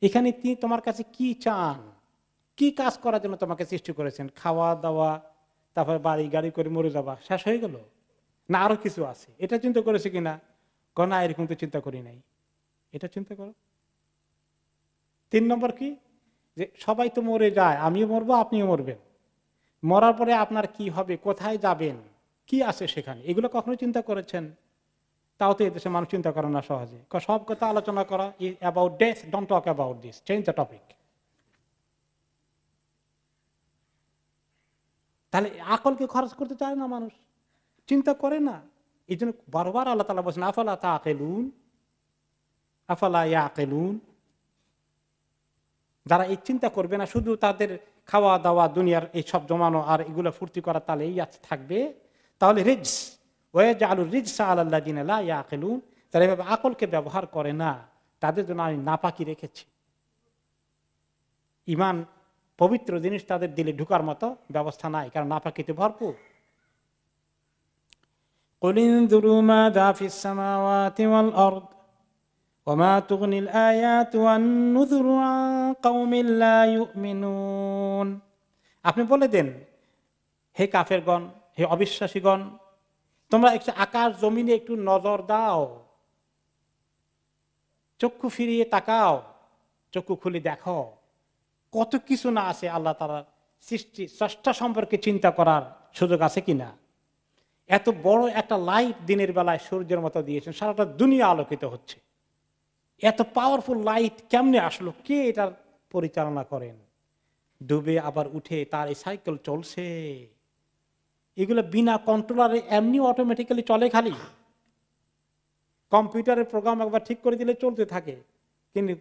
এখানে তিনি তোমার কাছে কি চান, কি কাজ করার জন্য তোমাকে সৃষ্টি করেছেন? খাওয়া দাওয়া, তারপর বাড়ি গাড়ি করে মরে যাবা, শেষ হয়ে গেল? না আরো কিছু আছে? এটা চিন্তা করেছে কিনা? না, এরকম তো চিন্তা করি নাই। এটা চিন্তা করো। 3 নম্বর কি, যে সবাই তো মরে যায়, আমিও মরবো, আপনিও মরবেন, মরার পরে আপনার কি হবে, কোথায় যাবেন, কি আছে সেখানে, এগুলো কখনো চিন্তা করেছেন? তাও তো এদেশে মানুষ চিন্তা করে না সহজে। সব কথা আলোচনা করা, about death, don't talk about this, change the topic. তাহলে আকলকে খরচ করতে চায় না মানুষ, চিন্তা করে না। এই জন্য বারবার আল্লাহ তাআলা বলছেন, আফালা তাআকিলুন, আফালা ইয়াকিলুন। যারা এই চিন্তা করবে না, শুধু তাদের খাওয়া দাওয়া, দুনিয়ার এই সব জমানো আর এগুলো ফুর্তি করার তালে এই থাকবে, তাহলে রিজস ওয়াজআলুর রিজসা আলাল্লাযিনা লা ইয়াকিলুন, তারা এভাবে আকলকে ব্যবহার করে না, তাদের জন্য আমি নাপাকি রেখেছি। ঈমান পবিত্র জিনিস তাদের দিলে ঢুকার মতো ব্যবস্থা নাই, কারণ নাপাকিতে ভরপুর। কুল ইনযুরু মাযা ফিস সামাওয়াতি ওয়াল আরদ ওয়ামা তুগনিল আয়াতু ওয়ান নুযুরু আন কওমিন লা ইউমিনুন। আপনি বলে দেন, হে কাফেরগণ, হে অবিশ্বাসীগণ, তোমরা একটু আকাশ জমিনে একটু নজর দাও, চক্ষু ফিরিয়ে তাকাও, চক্ষু খুলে দেখো, কত কিছু না আছে আল্লাহ তাআলার সৃষ্টি, স্রষ্টা সম্পর্কে চিন্তা করার সুযোগ আছে কিনা। এত বড় একটা লাইট দিনের বেলায় সূর্যের মতো দিয়েছেন, সারাটা দুনিয়া আলোকিত হচ্ছে। এত পাওয়ারফুল লাইট কেমনে আসলো, কে এটার পরিচালনা করেন? ডুবে আবার উঠে তার এই সাইকেল চলছে, এগুলো বিনা কন্ট্রোলারে এমনি অটোমেটিক্যালি চলে। খালি কম্পিউটারের প্রোগ্রাম একবার ঠিক করে দিলে চলতে থাকে, কিন্তু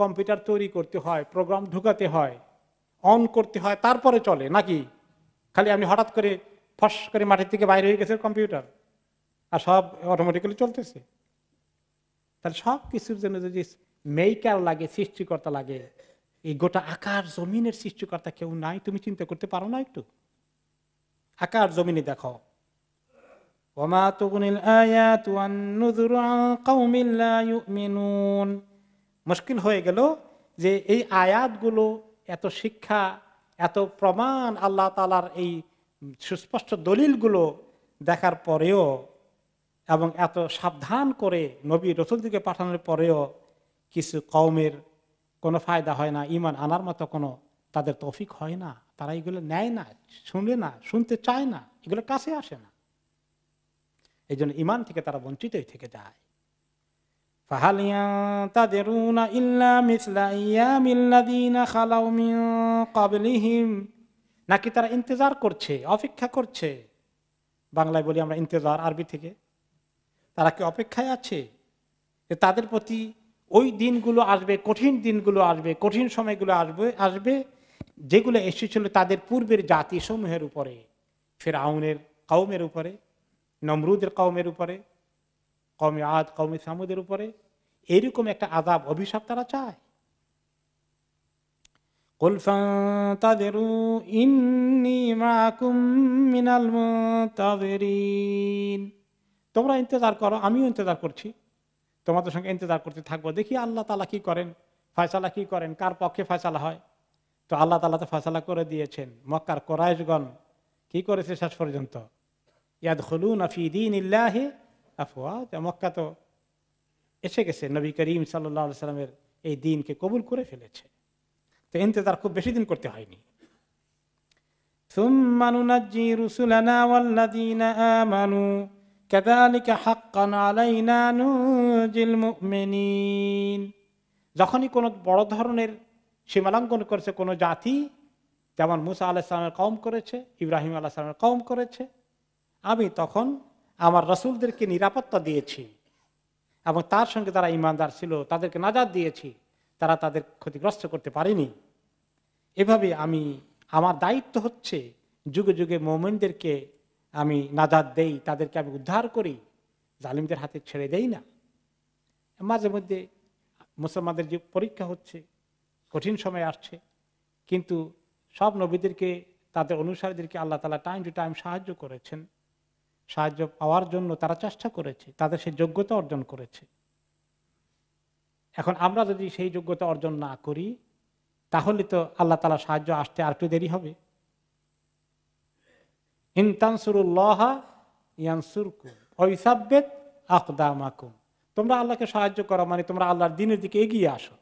কম্পিউটার তৈরি করতে হয়, প্রোগ্রাম ঢুকাতে হয়, অন করতে হয়, তারপরে চলে নাকি? খালি আপনি হঠাৎ করে ফস করে মাটির থেকে বাইরে হয়ে গেছে কম্পিউটার আর সব অটোমেটিক্যালি চলতেছে। তাহলে সব কিছুর জন্য যদি মেকার লাগে, সৃষ্টিকর্তা লাগে, এই গোটা আকাশ জমিনের সৃষ্টিকর্তা কেউ নাই? তুমি চিন্তা করতে পারো না একটু? আকাশ জমিনে দেখো, ওয়ামা তুগনিল আয়াতু ওয়ান নুযুরু আন কওমিন লা ইউমিনুন। মুশকিল হয়ে গেল যে এই আয়াতগুলো, এত শিক্ষা, এত প্রমাণ, আল্লাহ তাআলার এই সুস্পষ্ট দলিলগুলো দেখার পরেও এবং এত সাবধান করে নবী রাসূলদেরকে পাঠানোর পরেও কিছু কওমের কোনো ফায়দা হয় না, ঈমান আনার মতো কোনো তাদের তৌফিক হয় না। তারা এগুলো নেয় না, শুনে না, শুনতে চায় না, এগুলো কাছে আসে না। এই জন্য ঈমান থেকে তারা বঞ্চিতই থেকে যায়। ফাহাল ইয়ানতাযিরুনা ইল্লা মিসলা আইয়ামিল্লাযীনা খালাউ মিন ক্বাবলিহিম, নাকি তারা ইন্তজার করছে, অপেক্ষা করছে? বাংলায় বলি আমরা ইন্তজার, আরবি থেকে। তারা কি অপেক্ষায় আছে যে তাদের প্রতি ওই দিনগুলো আসবে, কঠিন দিনগুলো আসবে, কঠিন সময়গুলো আসবে যেগুলো এসেছিল তাদের পূর্বের জাতি সমূহের উপরে, ফিরআউনের কওমের উপরে, নমরুদের কওমের উপরে, কওমে আদ, কওমে সামুদের উপরে। এইরকম একটা আযাব, অভিশাপ তারা চায়। কুল ফান্তাযিরু ইন্নী মাআকুম মিনাল মুনতাযিরিন। তোমরা ইন্তজার করো, আমিও ইন্তজার করছি, তোমাদের সঙ্গে ইন্তজার করতে থাকবো, দেখি আল্লাহ তাআলা কি করেন, ফয়সালা কি করেন, কার পক্ষে ফয়সালা হয়। তো আল্লাহ তাআলা তো ফয়সালা করে দিয়েছেন। মক্কার কুরাইশগণ কি করেছে শেষ পর্যন্ত? ইয়াদখুলুনা ফি দীনিল্লাহি আফওয়াজা। মক্কা তো এসে গেছে, নবী করিম সাল্লাল্লাহু আলাইহি সাল্লামের এই দ্বীনকে কবুল করে ফেলেছে। তো ইন্তজার খুব বেশি দিন করতে হয়নি। সুম্মা নুনাজ্জি রুসুলানা ওয়াল্লাযীনা আমানু কাযালিকা হাক্কান আলাইনা নুজিল মুমিনিন। যখনই কোনো বড় ধরনের সীমালঙ্ঘন করেছে কোনো জাতি, যেমন মুসা আলাহিসামের কওম করেছে, ইব্রাহিম আলাহিসামের কওম করেছে, আমি তখন আমার রাসূলদেরকে নিরাপত্তা দিয়েছি এবং তার সঙ্গে যারা ঈমানদার ছিল তাদেরকে নাজাত দিয়েছি, তারা তাদের ক্ষতিগ্রস্ত করতে পারেনি। এভাবে আমি, আমার দায়িত্ব হচ্ছে যুগে যুগে মুমিনদেরকে আমি নাজাত দেই, তাদেরকে আমি উদ্ধার করি, জালিমদের হাতে ছেড়ে দেই না। মাঝে মধ্যে মুসলমানদের যে পরীক্ষা হচ্ছে, কঠিন সময় আসছে, কিন্তু সব নবীদেরকে, তাদের অনুসারীদেরকে আল্লাহ তাআলা টাইম টু টাইম সাহায্য করেছেন। সাহায্য পাওয়ার জন্য তারা চেষ্টা করেছে, তাদের সেই যোগ্যতা অর্জন করেছে। এখন আমরা যদি সেই যোগ্যতা অর্জন না করি, তাহলে তো আল্লাহ তাআলা সাহায্য আসতে আর একটু দেরি হবে। ইন তানসুরুল্লাহ ইয়ানসুরকুম ওয়া ইসাব্বিত আকদামাকুম। তোমরা আল্লাহকে সাহায্য করো মানে তোমরা আল্লাহর দ্বীনের দিকে এগিয়ে আসো,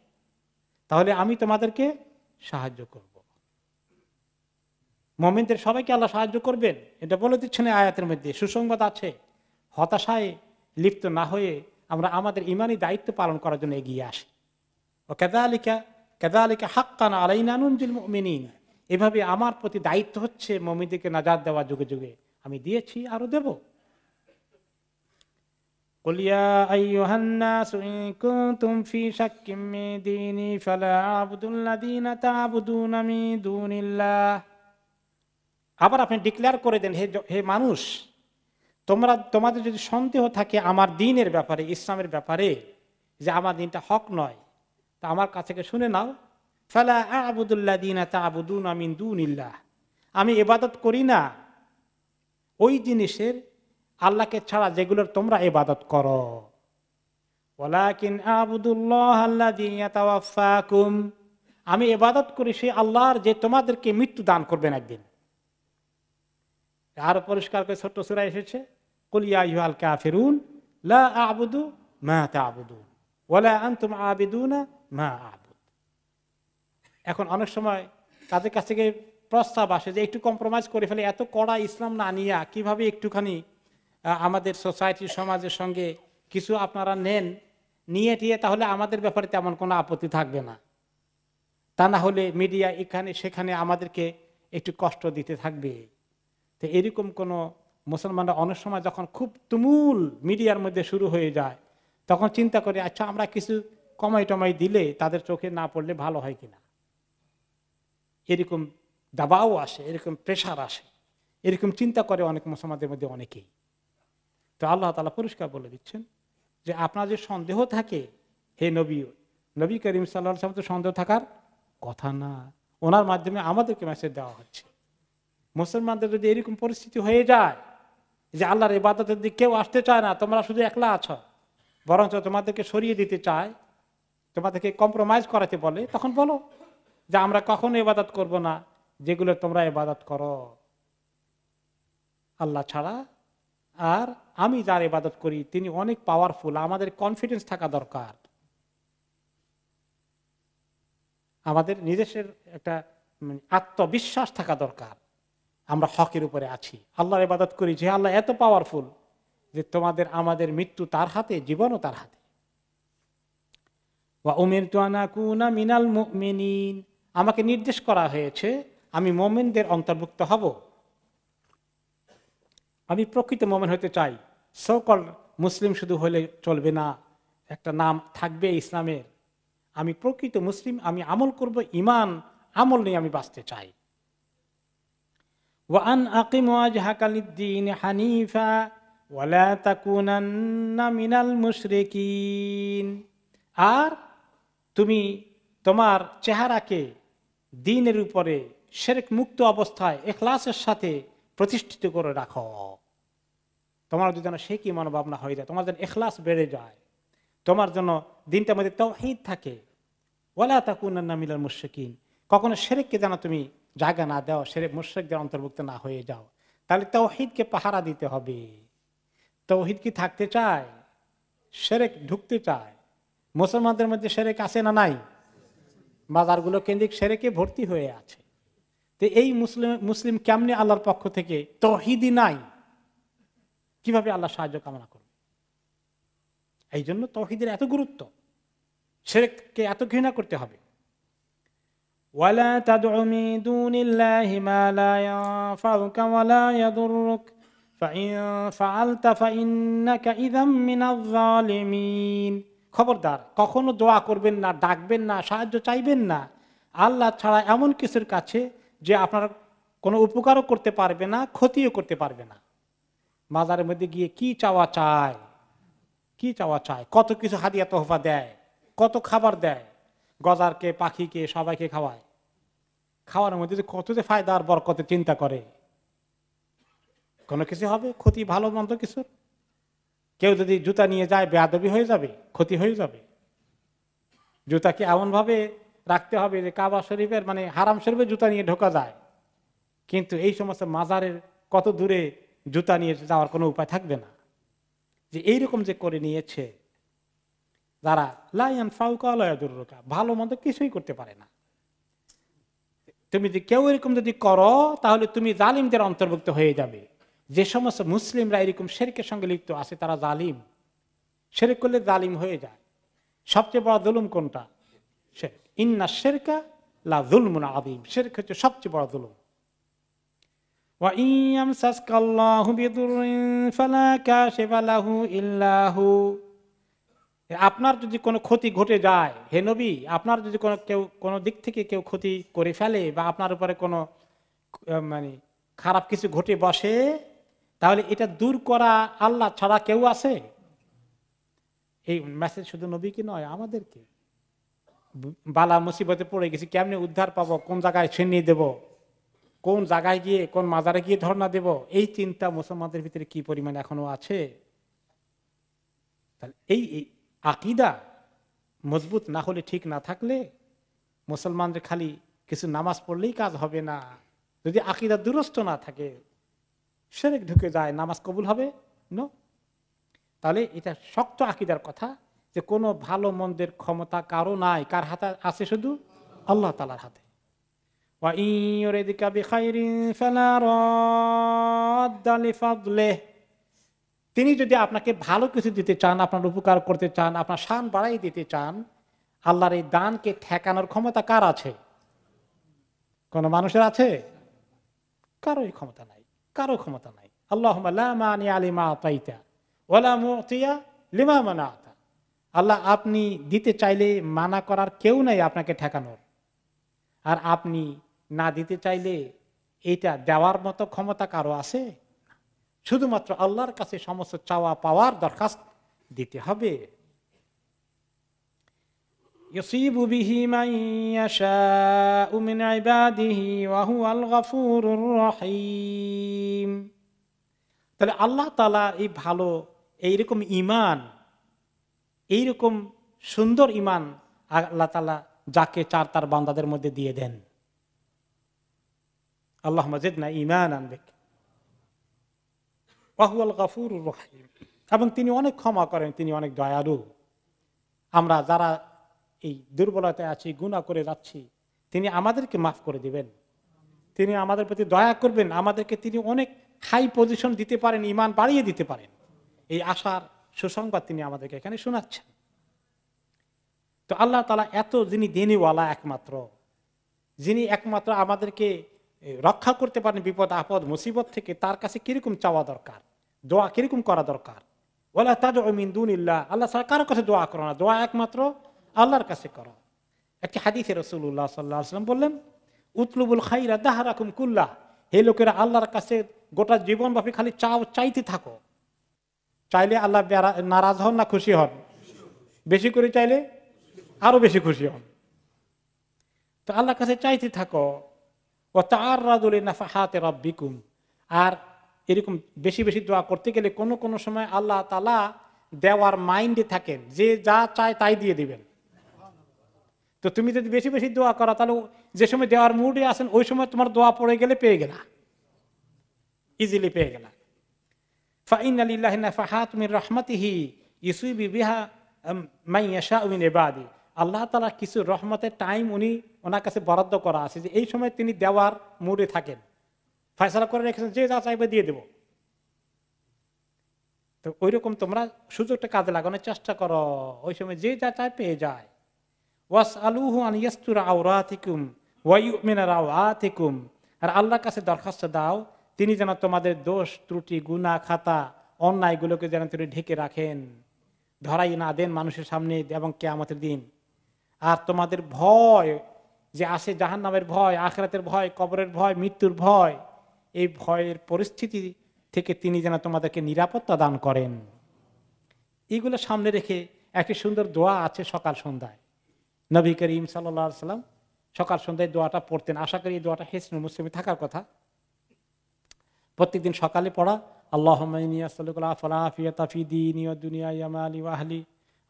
তাহলে আমি তোমাদেরকে সাহায্য করব। মুমিনদের সবাইকে আল্লাহ সাহায্য করবেন, এটা বলে দিচ্ছেন এই আয়াতের মধ্যে। সুসংবাদ আছে। হতাশায় লিপ্ত না হয়ে আমরা আমাদের ঈমানি দায়িত্ব পালন করার জন্য এগিয়ে আসি। ওয়া কাযালিকা হাক্কান আলাইনা নুনজিল মুমিনিন। এভাবে আমার প্রতি দায়িত্ব হচ্ছে মুমিনদেরকে নাজাত দেওয়া, যুগে যুগে আমি দিয়েছি, আরো দেব। কুল ইয়া আইয়ুহান নাসু ইন কুনতুম ফি শাক্কিম মিন দীনি ফালা আ'বুদুল্লাযীনা তা'বুদুনা মিন দুনিল্লাহ। আবার আপনি ডিক্লেয়ার করে দেন, হে মানুষ, তোমাদের যদি সন্দেহ থাকে আমার দ্বীনের ব্যাপারে, ইসলামের ব্যাপারে, যে আমার দ্বীনটা হক নয়, তা আমার কাছ থেকে শুনে নাও। ফালা আ'বুদুল্লাযীনা তা'বুদুনা মিন দুনিল্লাহ। আমি ইবাদত করি না ওই জিনিসের, আল্লাহকে ছাড়া যেগুলোর তোমরা ইবাদত করো। ওয়ালাকিন আ'বুদুল্লাহাল্লাযী ইয়াতাওয়াফফাকুম। আমি ইবাদত করি সেই আল্লাহর, যে তোমাদেরকে মৃত্যু দান করবেন একদিন। আর পরিষ্কার করে ছোট্ট সূরা এসেছে, কুল ইয়া আইয়ুহাল কাফিরুন লা আ'বুদু মা তা'বুদুন ওয়ালা আনতুম আবিদুনা মা আ'বুদ। এখন অনেক সময় তাদের কাছ থেকে প্রস্তাব আসে যে একটু কম্প্রোমাইজ করে ফেলে, এত কড়া ইসলাম না নিয়ে কিভাবে একটুখানি আমাদের সোসাইটি, সমাজের সঙ্গে কিছু আপনারা নেন, নিয়ে টিয়ে তাহলে আমাদের ব্যাপারে তেমন কোনো আপত্তি থাকবে না। তা না হলে মিডিয়া এখানে সেখানে আমাদেরকে একটু কষ্ট দিতে থাকবে। তো এরকম কোনো মুসলমানরা অনেক সময় যখন খুব তুমুল মিডিয়ার মধ্যে শুরু হয়ে যায়, তখন চিন্তা করে, আচ্ছা আমরা কিছু কমাই টমাই দিলে তাদের চোখে না পড়লে ভালো হয় কিনা। এরকম দাবাও আসে, এরকম প্রেশার আসে, এরকম চিন্তা করে অনেক মুসলমানদের মধ্যে অনেকেই। তো আল্লাহ তাআলা পরিষ্কার বলে দিচ্ছেন যে আপনার যে সন্দেহ থাকে, হে নবী করিম সাল্লাল্লাহু আলাইহি ওয়াসাল্লাম তো সন্দেহ থাকার কথা না, ওনার মাধ্যমে আমাদেরকে মেসেজ দেওয়া হচ্ছে। মুসলমানদের যদি এরকম পরিস্থিতি হয়ে যায় যে আল্লাহর ইবাদতের দিকে কেউ আসতে চায় না, তোমরা শুধু একলা আছো, বরঞ্চ তোমাদেরকে সরিয়ে দিতে চায়, তোমাদেরকে কম্প্রোমাইজ করাতে বলে, তখন বলো যে আমরা কখনো ইবাদত করব না যেগুলো তোমরা ইবাদত করো আল্লাহ ছাড়া। আর আমি যার ইবাদত করি তিনি অনেক পাওয়ারফুল। আমাদের কনফিডেন্স থাকা দরকার, আমাদের নিজস্বের একটা আত্মবিশ্বাস থাকা দরকার, আমরা হকের উপরে আছি, আল্লাহর ইবাদত করি, যে আল্লাহ এত পাওয়ারফুল যে তোমাদের আমাদের মৃত্যু তার হাতে, জীবনও তার হাতে। ওয়া উমিরতু আন আকুনা মিনাল মুমিনিন। আমাকে নির্দেশ করা হয়েছে আমি মুমিনদের অন্তর্ভুক্ত হব। আমি প্রকৃত মুমিন হতে চাই। সকল মুসলিম শুধু হলে চলবে না, একটা নাম থাকবে ইসলামের। আমি প্রকৃত মুসলিম, আমি আমল করব, ঈমান আমল নিয়ে আমি বাঁচতে চাই। ওয়া আন আকিমু ওয়াজহাকা লিদ-দীন হানিফা ওয়া লা তাকুনান্না মিনাল মুশরিকিন। আর তুমি তোমার চেহারাকে দ্বীনের উপরে শিরক মুক্ত অবস্থায় ইখলাসের সাথে প্রতিষ্ঠিত করে রাখো। তোমার যেন সে কি মনোভাবনা হয়ে যায়, তোমার যেন ইখলাস বেড়ে যায়, তোমার জন্য দ্বীনটার মধ্যে তাওহীদ থাকে। ওয়ালা তাকুনান্না মিনাল মুশরিকিন। কখনো শিরককে যেন তুমি জায়গা না দাও, শিরক মুশরিকদের অন্তর্ভুক্ত না হয়ে যাও। তাহলে তাওহীদকে পাহারা দিতে হবে। তাওহীদ কি থাকতে চায়? শিরক ঢুকতে চায়। মুসলমানদের মধ্যে শিরক আছে না নাই? বাজারগুলো কেন্দ্রিক শিরকে ভর্তি হয়ে আছে। তো এই মুসলিম কেমনে আল্লাহর পক্ষ থেকে তাওহীদই নাই, কিভাবে আল্লাহ সাহায্য কামনা করবে? এই জন্য তাওহীদের এত গুরুত্ব, শিরককে এত ঘৃণা করতে হবে। ওয়ালা তাদউ মিন দুনিল্লাহি মা লা ইয়ানফাউকা ওয়ালা ইয়াদুররুক ফাইন ফাআলতা ফাইন্নাকা ইযাম মিনাজ জালিমিন। খবরদার, কখনো দোয়া করবেন না, ডাকবেন না, সাহায্য চাইবেন না আল্লাহ ছাড়া এমন কিছুর কাছে যে আপনার কোনো উপকারও করতে পারবে না, ক্ষতিও করতে পারবে না। মাজারের মধ্যে গিয়ে কি চাওয়া চায়, কি চাওয়া চায়, কত কিছু হাদিয়া তোহফা দেয়, কত খাবার দেয়, গজারকে, পাখিকে, সবাইকে খাওয়ায়। খাওয়ার মধ্যে যে কত যে ফায়দা আর বরকতে চিন্তা করে, কোনো কিছু হবে ক্ষতি, ভালো মন্দ কিছু। কেউ যদি জুতা নিয়ে যায় বেয়াদবি হয়ে যাবে, ক্ষতি হয়ে যাবে। জুতাকে এমন ভাবে রাখতে হবে যে কাবা শরীফের মানে হারাম শরীফের জুতা নিয়ে ঢোকা যায়, কিন্তু এই সমস্ত মাজারের কত দূরে জুতা নিয়ে যাওয়ার কোনো উপায় থাকবে না। যে এইরকম যে করে নিয়েছে যারা লাইয়ান ফাউকা লায়াদুররুকা, ভালো মন্দ কিছুই করতে পারে না। তুমি যদি কেউ এরকম যদি করো তাহলে তুমি জালিমদের অন্তর্ভুক্ত হয়ে যাবে। যে সমস্ত মুসলিমরা এরকম শিরকের সঙ্গে লিপ্ত আছে তারা জালিম। শিরক করলে জালিম হয়ে যায়। সবচেয়ে বড় জুলুম কোনটা? শিরক। ইন্না শিরকা লা যুলমুন আযীম। শিরক হচ্ছে সবচেয়ে বড় জুলুম। ওয়া ইন ইয়ামসাসকাল্লাহু বিদুররিন ফালা কাশিফা লাহু ইল্লা হু। আপনার যদি কোনো ক্ষতি ঘটে যায়, হে নবী, আপনার যদি কেউ কোনো দিক থেকে কেউ ক্ষতি করে ফেলে বা আপনার উপরে কোনো মানে খারাপ কিছু ঘটে বসে, তাহলে এটা দূর করা আল্লাহ ছাড়া কেউ আছে? এই মেসেজ শুধু নবীকে নয়, আমাদেরকে। বালা মুসিবতে পড়ে গেছি, কেমনে উদ্ধার পাবো, কোন জায়গায় ছিনিয়ে দেব, কোন জায়গায় গিয়ে, কোন মাজারে গিয়ে ধর্ণা দেব, এই চিন্তা মুসলমানদের ভিতরে কি পরিমাণ এখনো আছে। তাহলে এই আকীদা মজবুত না হলে, ঠিক না থাকলে মুসলমানদের খালি কিছু নামাজ পড়লেই কাজ হবে না। যদি আকীদা দুরস্ত না থাকে, শিরক ঢুকে যায়, নামাজ কবুল হবে না। তাহলে এটা শক্ত আকীদার কথা যে কোনো ভালো মন্দের ক্ষমতা কারো নাই। কার হাতে আছে? শুধু আল্লাহ তাআলার হাতে। ওয়া ইন ইউরিদকা বিখাইরিন ফালা রাদ্দা লিফাদলিহি। তিনি যদি আপনাকে ভালো কিছু দিতে চান, আপনার উপকার করতে চান, আপনার শান বাড়াই দিতে চান, আল্লাহর এই দানকে ঠেকানোর ক্ষমতা কার আছে? কোন মানুষের আছে? কারোই ক্ষমতা নাই, কারো ক্ষমতা নাই। আল্লাহুম্মা লা মানিআ লিমা আতাইতা ওয়া লা মুতিয়া লিমা মানাতা। আল্লাহ, আপনি দিতে চাইলে মানা করার কেউ নাই আপনাকে ঠেকানোর, আর আপনি না দিতে চাইলে এইটা দেওয়ার মতো ক্ষমতা কারো আছে? শুধুমাত্র আল্লাহর কাছে সমস্ত চাওয়া পাওয়ার দরখাস্ত দিতে হবে। ইউসিবু বিহি মান ইয়াশাউ মিন ইবাদিহি ওয়া হুয়াল গফুরুর রহিম। তাহলে আল্লাহ তাআলা এই ভালো, এইরকম ঈমান, এইরকম সুন্দর ঈমান আল্লাহ তাআলা যাকে চার তার বান্দাদের মধ্যে দিয়ে দেন। আল্লাহুম্মা জিদনা ঈমানান বিক ওয়া হুয়াল গফুরুর রহিম। এবং তিনি অনেক ক্ষমা করেন, তিনি অনেক দয়ালু। আমরা যারা এই দুর্বলতায় আছি, গুনাহ করে যাচ্ছি, তিনি আমাদেরকে মাফ করে দিবেন, তিনি আমাদের প্রতি দয়া করবেন, আমাদেরকে তিনি অনেক হাই পজিশন দিতে পারেন, ঈমান বাড়িয়ে দিতে পারেন। এই আশার সুসংবাদ তিনি আমাদেরকে এখানে শোনাচ্ছেন। তো আল্লাহ তাআলা এত যিনি দেনিওয়ালা, একমাত্র যিনি একমাত্র আমাদেরকে রক্ষা করতে পারেন বিপদ আপদ মুসিবত থেকে, তার কাছে কিরকম চাওয়া দরকার, দোয়া কিরকম করা দরকার। ওয়ালা তাদউ মিন দুনিল্লাহ, আল্লাহ ছাড়া কারো কাছে দোয়া করো না, দোয়া একমাত্র আল্লাহর কাছে করো। একটি হাদিসে রাসূলুল্লাহ সাল্লাল্লাহু আলাইহি ওয়াসাল্লাম বললেন, উতলুবুল খাইরা দাহরাকুম কুল্লাহ। হে লোকেরা, আল্লাহর কাছে গোটা জীবনব্যাপী খালি চাইতে থাকো। চাইলে আল্লাহ নারাজ হন না খুশি হন? বেশি করে চাইলে আরো বেশি খুশি হন। তো আল্লাহর কাছে চাইতে থাকো। ওয়া তাআররাদু লিনাফাহাতি রাব্বিকুম। আর এরকম বেশি বেশি দোয়া করতে গেলে কোনো কোনো সময় আল্লাহ তাআলা দেওয়ার মাইন্ডে থাকেন, যে যা চায় তাই দিয়ে দিবেন। তো তুমি যদি বেশি বেশি দোয়া করো, তাহলে যে সময় দেওয়ার মুডে আসেন ওই সময় তোমার দোয়া পড়ে গেলে পেয়ে গেলা, ইজিলি পেয়ে গেলা। ফাইন্না লিল্লাহি নাফাহাতুম মির রাহমাতিহি ইউসিবু বিহা মান ইয়াশাউ মিন ইবাদি। আল্লাহ তাআলা কিছু রহমতের টাইম ওনার কাছে বরাদ্দ করা আছে, যে এই সময় তিনি দেওয়ার মুডে থাকেন, ফয়সালা করে রেখেছেন যে যা চাইবে দিয়ে দেব। তো ওইরকম তোমরা সুযোগটা কাজে লাগানোর চেষ্টা করো, ওই সময় যে যা চায় পেয়ে যায়। ওয়াসআলুহু আন ইয়াসতুরা আওরাতিকুম ওয়া ইউমিনা রাওয়াতিকুম, আর আল্লাহর কাছে দরখাস্ত দাও তিনি যেন তোমাদের দোষ ত্রুটি গুনাহ খাতা অন্যায়গুলোকে যেন তিনি ঢেকে রাখেন, ধরাই না দেন মানুষের সামনে এবং কিয়ামতের দিন। আর তোমাদের ভয় যে আসে, জাহান্নামের ভয়, আখিরাতের ভয়, কবরের ভয়, মৃত্যুর ভয়, এই ভয়ের পরিস্থিতি থেকে তিনি যেন তোমাদেরকে নিরাপত্তা দান করেন। এইগুলো সামনে রেখে একটি সুন্দর দোয়া আছে সকাল সন্ধ্যায়। নবী করিম সাল্লাল্লাহু আলাইহি সাল্লাম সকাল সন্ধ্যায় দোয়াটা পড়তেন। আশা করি এই দোয়াটা হিসনুল মুসলিমে থাকার কথা। প্রত্যেকদিন সকালে পড়া, আল্লাহুম্মা ইন্নী আসআলুকাল আফওয়া ওয়াল আফিয়াতা ফি দীনি ওয়াদ দুনিয়া ওয়া মালি ওয়া আহলি,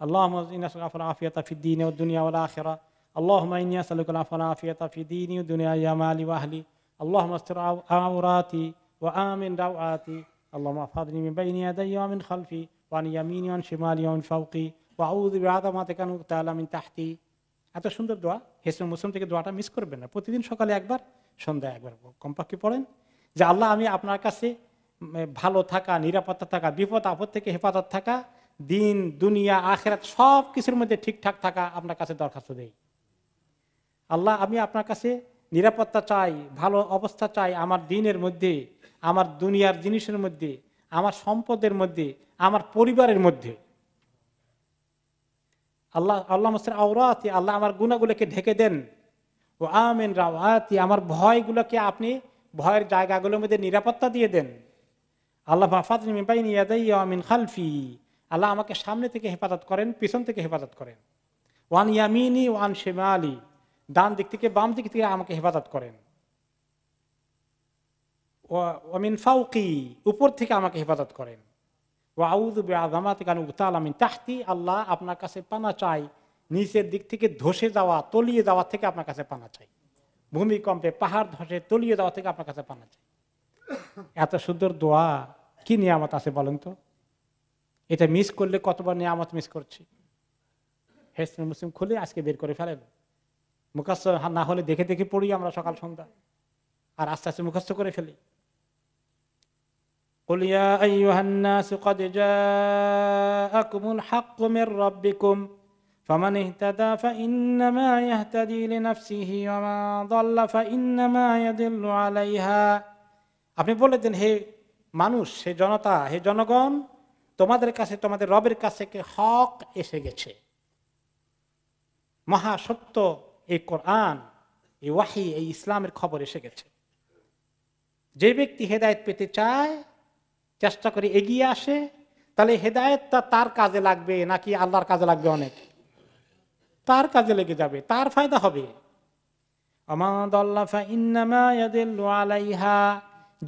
আল্লাহুম্মা ইন্নী আসআলুকা আল আফিয়াতা ফি দীনি ওয়াদ দুনিয়া ওয়াল আখিরা, আল্লাহুম্মা ইন্নী আসআলুকাল আফওয়া ওয়াল আফিয়াতা ফি দীনি ওয়াদ দুনিয়া ওয়া মালি ওয়া আহলি, আল্লাহুম্মা আস্তির আওরাতি ওয়া আমিন রাওআতি, আল্লাহুম্মা আহফাযনি মিন বাইনি ইয়াদাইয়া ওয়া মিন খালফি ওয়া আন ইয়ামিনি ওয়া আন শিমালি ওয়া মিন ফাওকি ওয়া আউযু বিআযামাতিকা আন উগতালা মিন তাহতি। এত সুন্দর দোয়া, হিসনুল মুসলিম থেকে দোয়াটা মিস করবেন না। প্রতিদিন সকালে একবার, সন্ধ্যায় একবার কমপক্ষে পড়েন যে আল্লাহ আমি আপনার কাছে ভালো থাকা, নিরাপত্তা থাকা, বিপদ আপদ থেকে হেফাজত থাকা, দিন দুনিয়া আখিরাত সব কিছুর মধ্যে ঠিকঠাক থাকা আপনার কাছে দরখাস্ত দেই। আল্লাহ আমি আপনার কাছে নিরাপত্তা চাই, ভালো অবস্থা চাই আমার দিনের মধ্যে, আমার দুনিয়ার জিনিসের মধ্যে, আমার সম্পদের মধ্যে, আমার পরিবারের মধ্যে। আল্লাহ মুস্তার আওরাতি, আল্লাহ আমার গুনাহগুলোকে ঢেকে দেন। ও আমিন রাওয়াতি, আমার ভয়গুলোকে আপনি ভয়ের জায়গাগুলোর মধ্যে নিরাপত্তা দিয়ে দেন। আল্লাহ মাহফাযনি মিন বাইনি ইয়াদাইয়া ওয়া মিন খালফি, আল্লাহ আমাকে সামনে থেকে হেফাজত করেন, পিছন থেকে হেফাজত করেন। ওয়ান ইয়ামিনি ওয়ান শিমালি, ডান দিক থেকে বাম দিক থেকে আমাকে হেফাজত করেন। ওয়া মিন ফাওকি, উপর থেকে আমাকে হেফাজত করেন। ওয়া আউযু বিআযামাতিকা আন উগতালা মিন তাহতি, আল্লাহ আপনার কাছে পানা চাই নিচের দিক থেকে ধসে যাওয়া, তলিয়ে যাওয়া থেকে আপনার কাছে পানা চাই। ভূমিকম্পে পাহাড় ধসে তলিয়ে যাওয়া থেকে আপনার কাছে পানা চাই। এত সুন্দর দোয়া, কি নিয়ামত আছে বলেন তো? এটা মিস করলে কতবার নিয়ামত মিস করছি। হিসনুল মুসলিম খুলে আজকে বের করে ফেলেন, মুখস্থ না হলে দেখে দেখে পড়ি আমরা সকাল সন্ধ্যা, আর আস্তে আস্তে মুখস্থ করে ফেলি। قل يا أيها الناس قد جاءكم الحق من ربكم فمن اهتدى فإنما يهتدي لنفسه ومن ضل فإنما يضل عليها। আপনি বলে দেন, হে মানুষ, হে জনতা, হে জনগণ, তোমাদের কাছে, তোমাদের রবের কাছে হক এসে গেছে, মহাসত্য এই কোরআন, এই ওয়াহি, এই ইসলামের খবর এসে গেছে। যে ব্যক্তি হেদায়েত পেতে চায়, চেষ্টা করে এগিয়ে আসে, তাহলে হেদায়েতটা তার কাজে লাগবে নাকি আল্লাহর কাজে লাগবে? অনেক তার কাজে লেগে যাবে, তার ফায়দা হবে।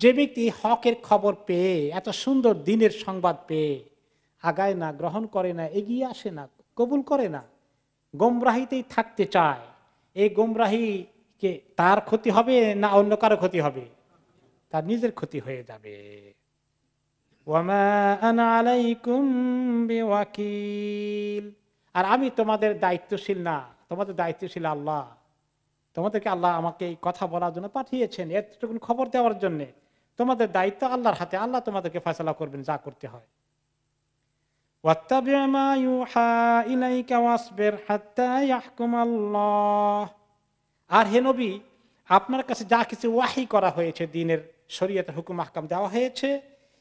যে ব্যক্তি হকের খবর পেয়ে, এত সুন্দর দিনের সংবাদ পেয়ে আগায় না, গ্রহণ করে না, এগিয়ে আসে না, কবুল করে না, গোমরাহিতেই থাকতে চায়, এই গোমরাহিকে তার ক্ষতি হবে না অন্য কারো ক্ষতি হবে? তার নিজের ক্ষতি হয়ে যাবে। ওয়ামা আনা আলাইকুম বিওয়াকিল, আর আমি তোমাদের দায়িত্বশীল না, তোমাদের দায়িত্বশীল আল্লাহ। তোমাদেরকে আল্লাহ আমাকে এই কথা বলার জন্য পাঠিয়েছেন, এতটুকু খবর দেওয়ার জন্য। তোমাদের দায়িত্ব আল্লাহর হাতে, আল্লাহ তোমাদেরকে ফয়সালা করবেন যা করতে হয়। ওয়াত্তাবি' মা ইউহা ইলাইকা ওয়াসবির হাত্তা ইয়াহকুমাল্লাহ, আর হে নবী, আপনার কাছে যা কিছু ওয়াহি করা হয়েছে, দ্বীনের শরীয়তের হুকুম আহকাম দেওয়া হয়েছে,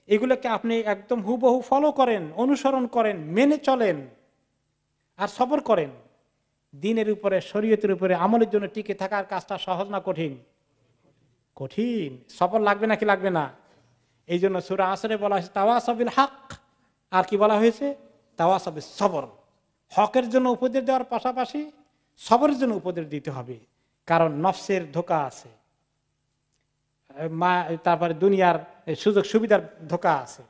এগুলোকে আপনি একদম হুবহু ফলো করেন, অনুসরণ করেন, মেনে চলেন, আর সবর করেন। দ্বীনের উপরে, শরীয়তের উপরে আমলের জন্য টিকে থাকার কাজটা সহজ না কঠিন? কঠিন। সবর লাগবে নাকি লাগবে না? এই জন্য সূরা আসরে বলা হয়েছে তাওয়াসাবিল হক, আর কি বলা হয়েছে? তাওয়াসাবিস সবর। হকের জন্য উপদেশ দেওয়ার পাশাপাশি সবরের জন্য উপদেশ দিতে হবে, কারণ নফসের ধোঁকা আছে, তারপরে দুনিয়ার সুযোগ সুবিধার ধোঁকা আছে,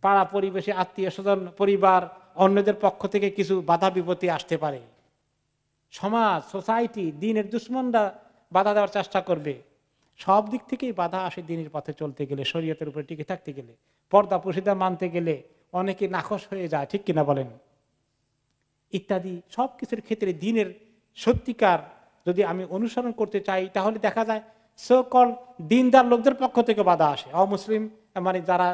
পাড়া পরিবেশে আত্মীয় স্বজন পরিবার অন্যদের পক্ষ থেকে কিছু বাধা বিপত্তি আসতে পারে, সমাজ সোসাইটি দ্বীনের দুশমনরা বাধা দেওয়ার চেষ্টা করবে। সব দিক থেকেই বাধা আসে দ্বীনের পথে চলতে গেলে, শরীয়তের উপরে টিকে থাকতে গেলে, পর্দা প্রসিদ্ধা মানতে গেলে অনেকে নাখোশ হয়ে যায়, ঠিক কিনা বলেন? ইত্যাদি সব কিছুর ক্ষেত্রে দ্বীনের সত্যিকার যদি আমি অনুসরণ করতে চাই, তাহলে দেখা যায় সকল দিনদার লোকদের পক্ষ থেকে বাধা আসে। অমুসলিম মানে যারা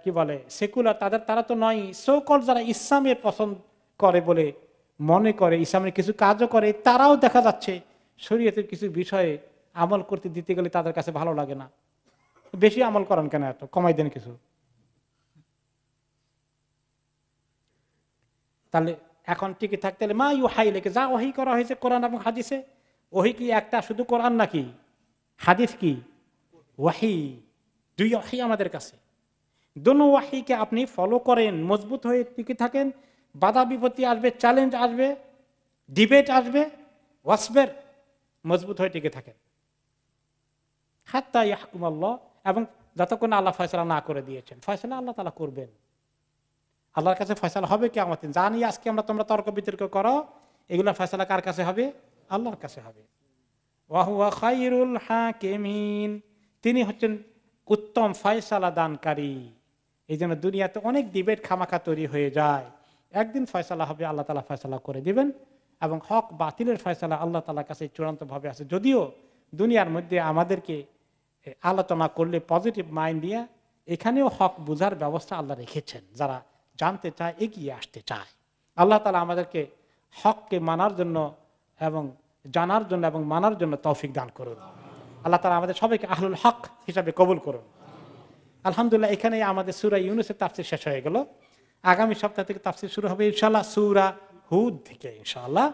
কি বলে সেকুলার, তারা তো নয়, সকল যারা ইসলামের পছন্দ করে বলে মনে করে, ইসলামের কিছু কাজও করে, তারাও দেখা যাচ্ছে শরীয়তের কিছু বিষয়ে আমল করতে দিতে গেলে তাদের কাছে ভালো লাগে না, বেশি আমল করেন কেন, এত কমাই দেন কিছু। তাহলে এখন টিকে থাকতে হলে মা ইউহাই লেখে, যা ওহী করা হয়েছে কোরআন এবং হাদিসে। ওহী কি একটা শুধু কোরআন নাকি? হাদিস কি? ওয়াহি। দুই ওয়াহি আমাদের কাছে। দোনো ওয়াহিকে আপনি ফলো করেন, মজবুত হয়ে টিকে থাকেন। বাধা বিপত্তি আসবে, চ্যালেঞ্জ আসবে, ডিবেট আসবে, ওয়াসবের, মজবুত হয়ে টিকে থাকেন। হাত্তা ইয়াহকুম আল্লাহ, এবং যতক্ষণ আল্লাহ ফয়সালা না করে দিয়েছেন। ফয়সালা আল্লাহ তাআলা করবেন, আল্লাহর কাছে ফয়সালা হবে কিয়ামত দিন। জানি আজকে তোমরা তর্ক বিতর্ক করো, এগুলো ফয়সালা কার কাছে হবে? আল্লাহর কাছে হবে। ওয়া হুয়া খায়রুল হাকিমিন, তিনি হচ্ছেন উত্তম ফয়সালা দানকারী। এই জন্য দুনিয়াতে অনেক ডিবেট খামাখা তৈরি হয়ে যায়। একদিন ফয়সালা হবে, আল্লাহ তাআলা ফয়সালা করে দিবেন, এবং হক বাতিলের ফয়সালা আল্লাহ তাআলার কাছে চূড়ান্তভাবে আছে। যদিও দুনিয়ার মধ্যে আমাদেরকে আলোচনা করলে পজিটিভ মাইন্ড দিয়ে এখানেও হক বুঝার ব্যবস্থা আল্লাহ রেখেছেন, যারা জানতে চায়, এগিয়ে আসতে চায়। আল্লাহ তাআলা আমাদেরকে হককে মানার জন্য এবং জানার জন্য এবং মানার জন্য তৌফিক দান করুন। আল্লাহ তাআলা আমাদের সবাইকে আহলুল হক হিসাবে কবুল করুন। আলহামদুলিল্লাহ, এখানে আমাদের সূরা ইউনূসের তাফসীর শেষ হয়ে গেল। আগামী সপ্তাহ থেকে তাফসীর শুরু হবে ইনশাআল্লাহ সূরা হুদ থেকে ইনশাআল্লাহ।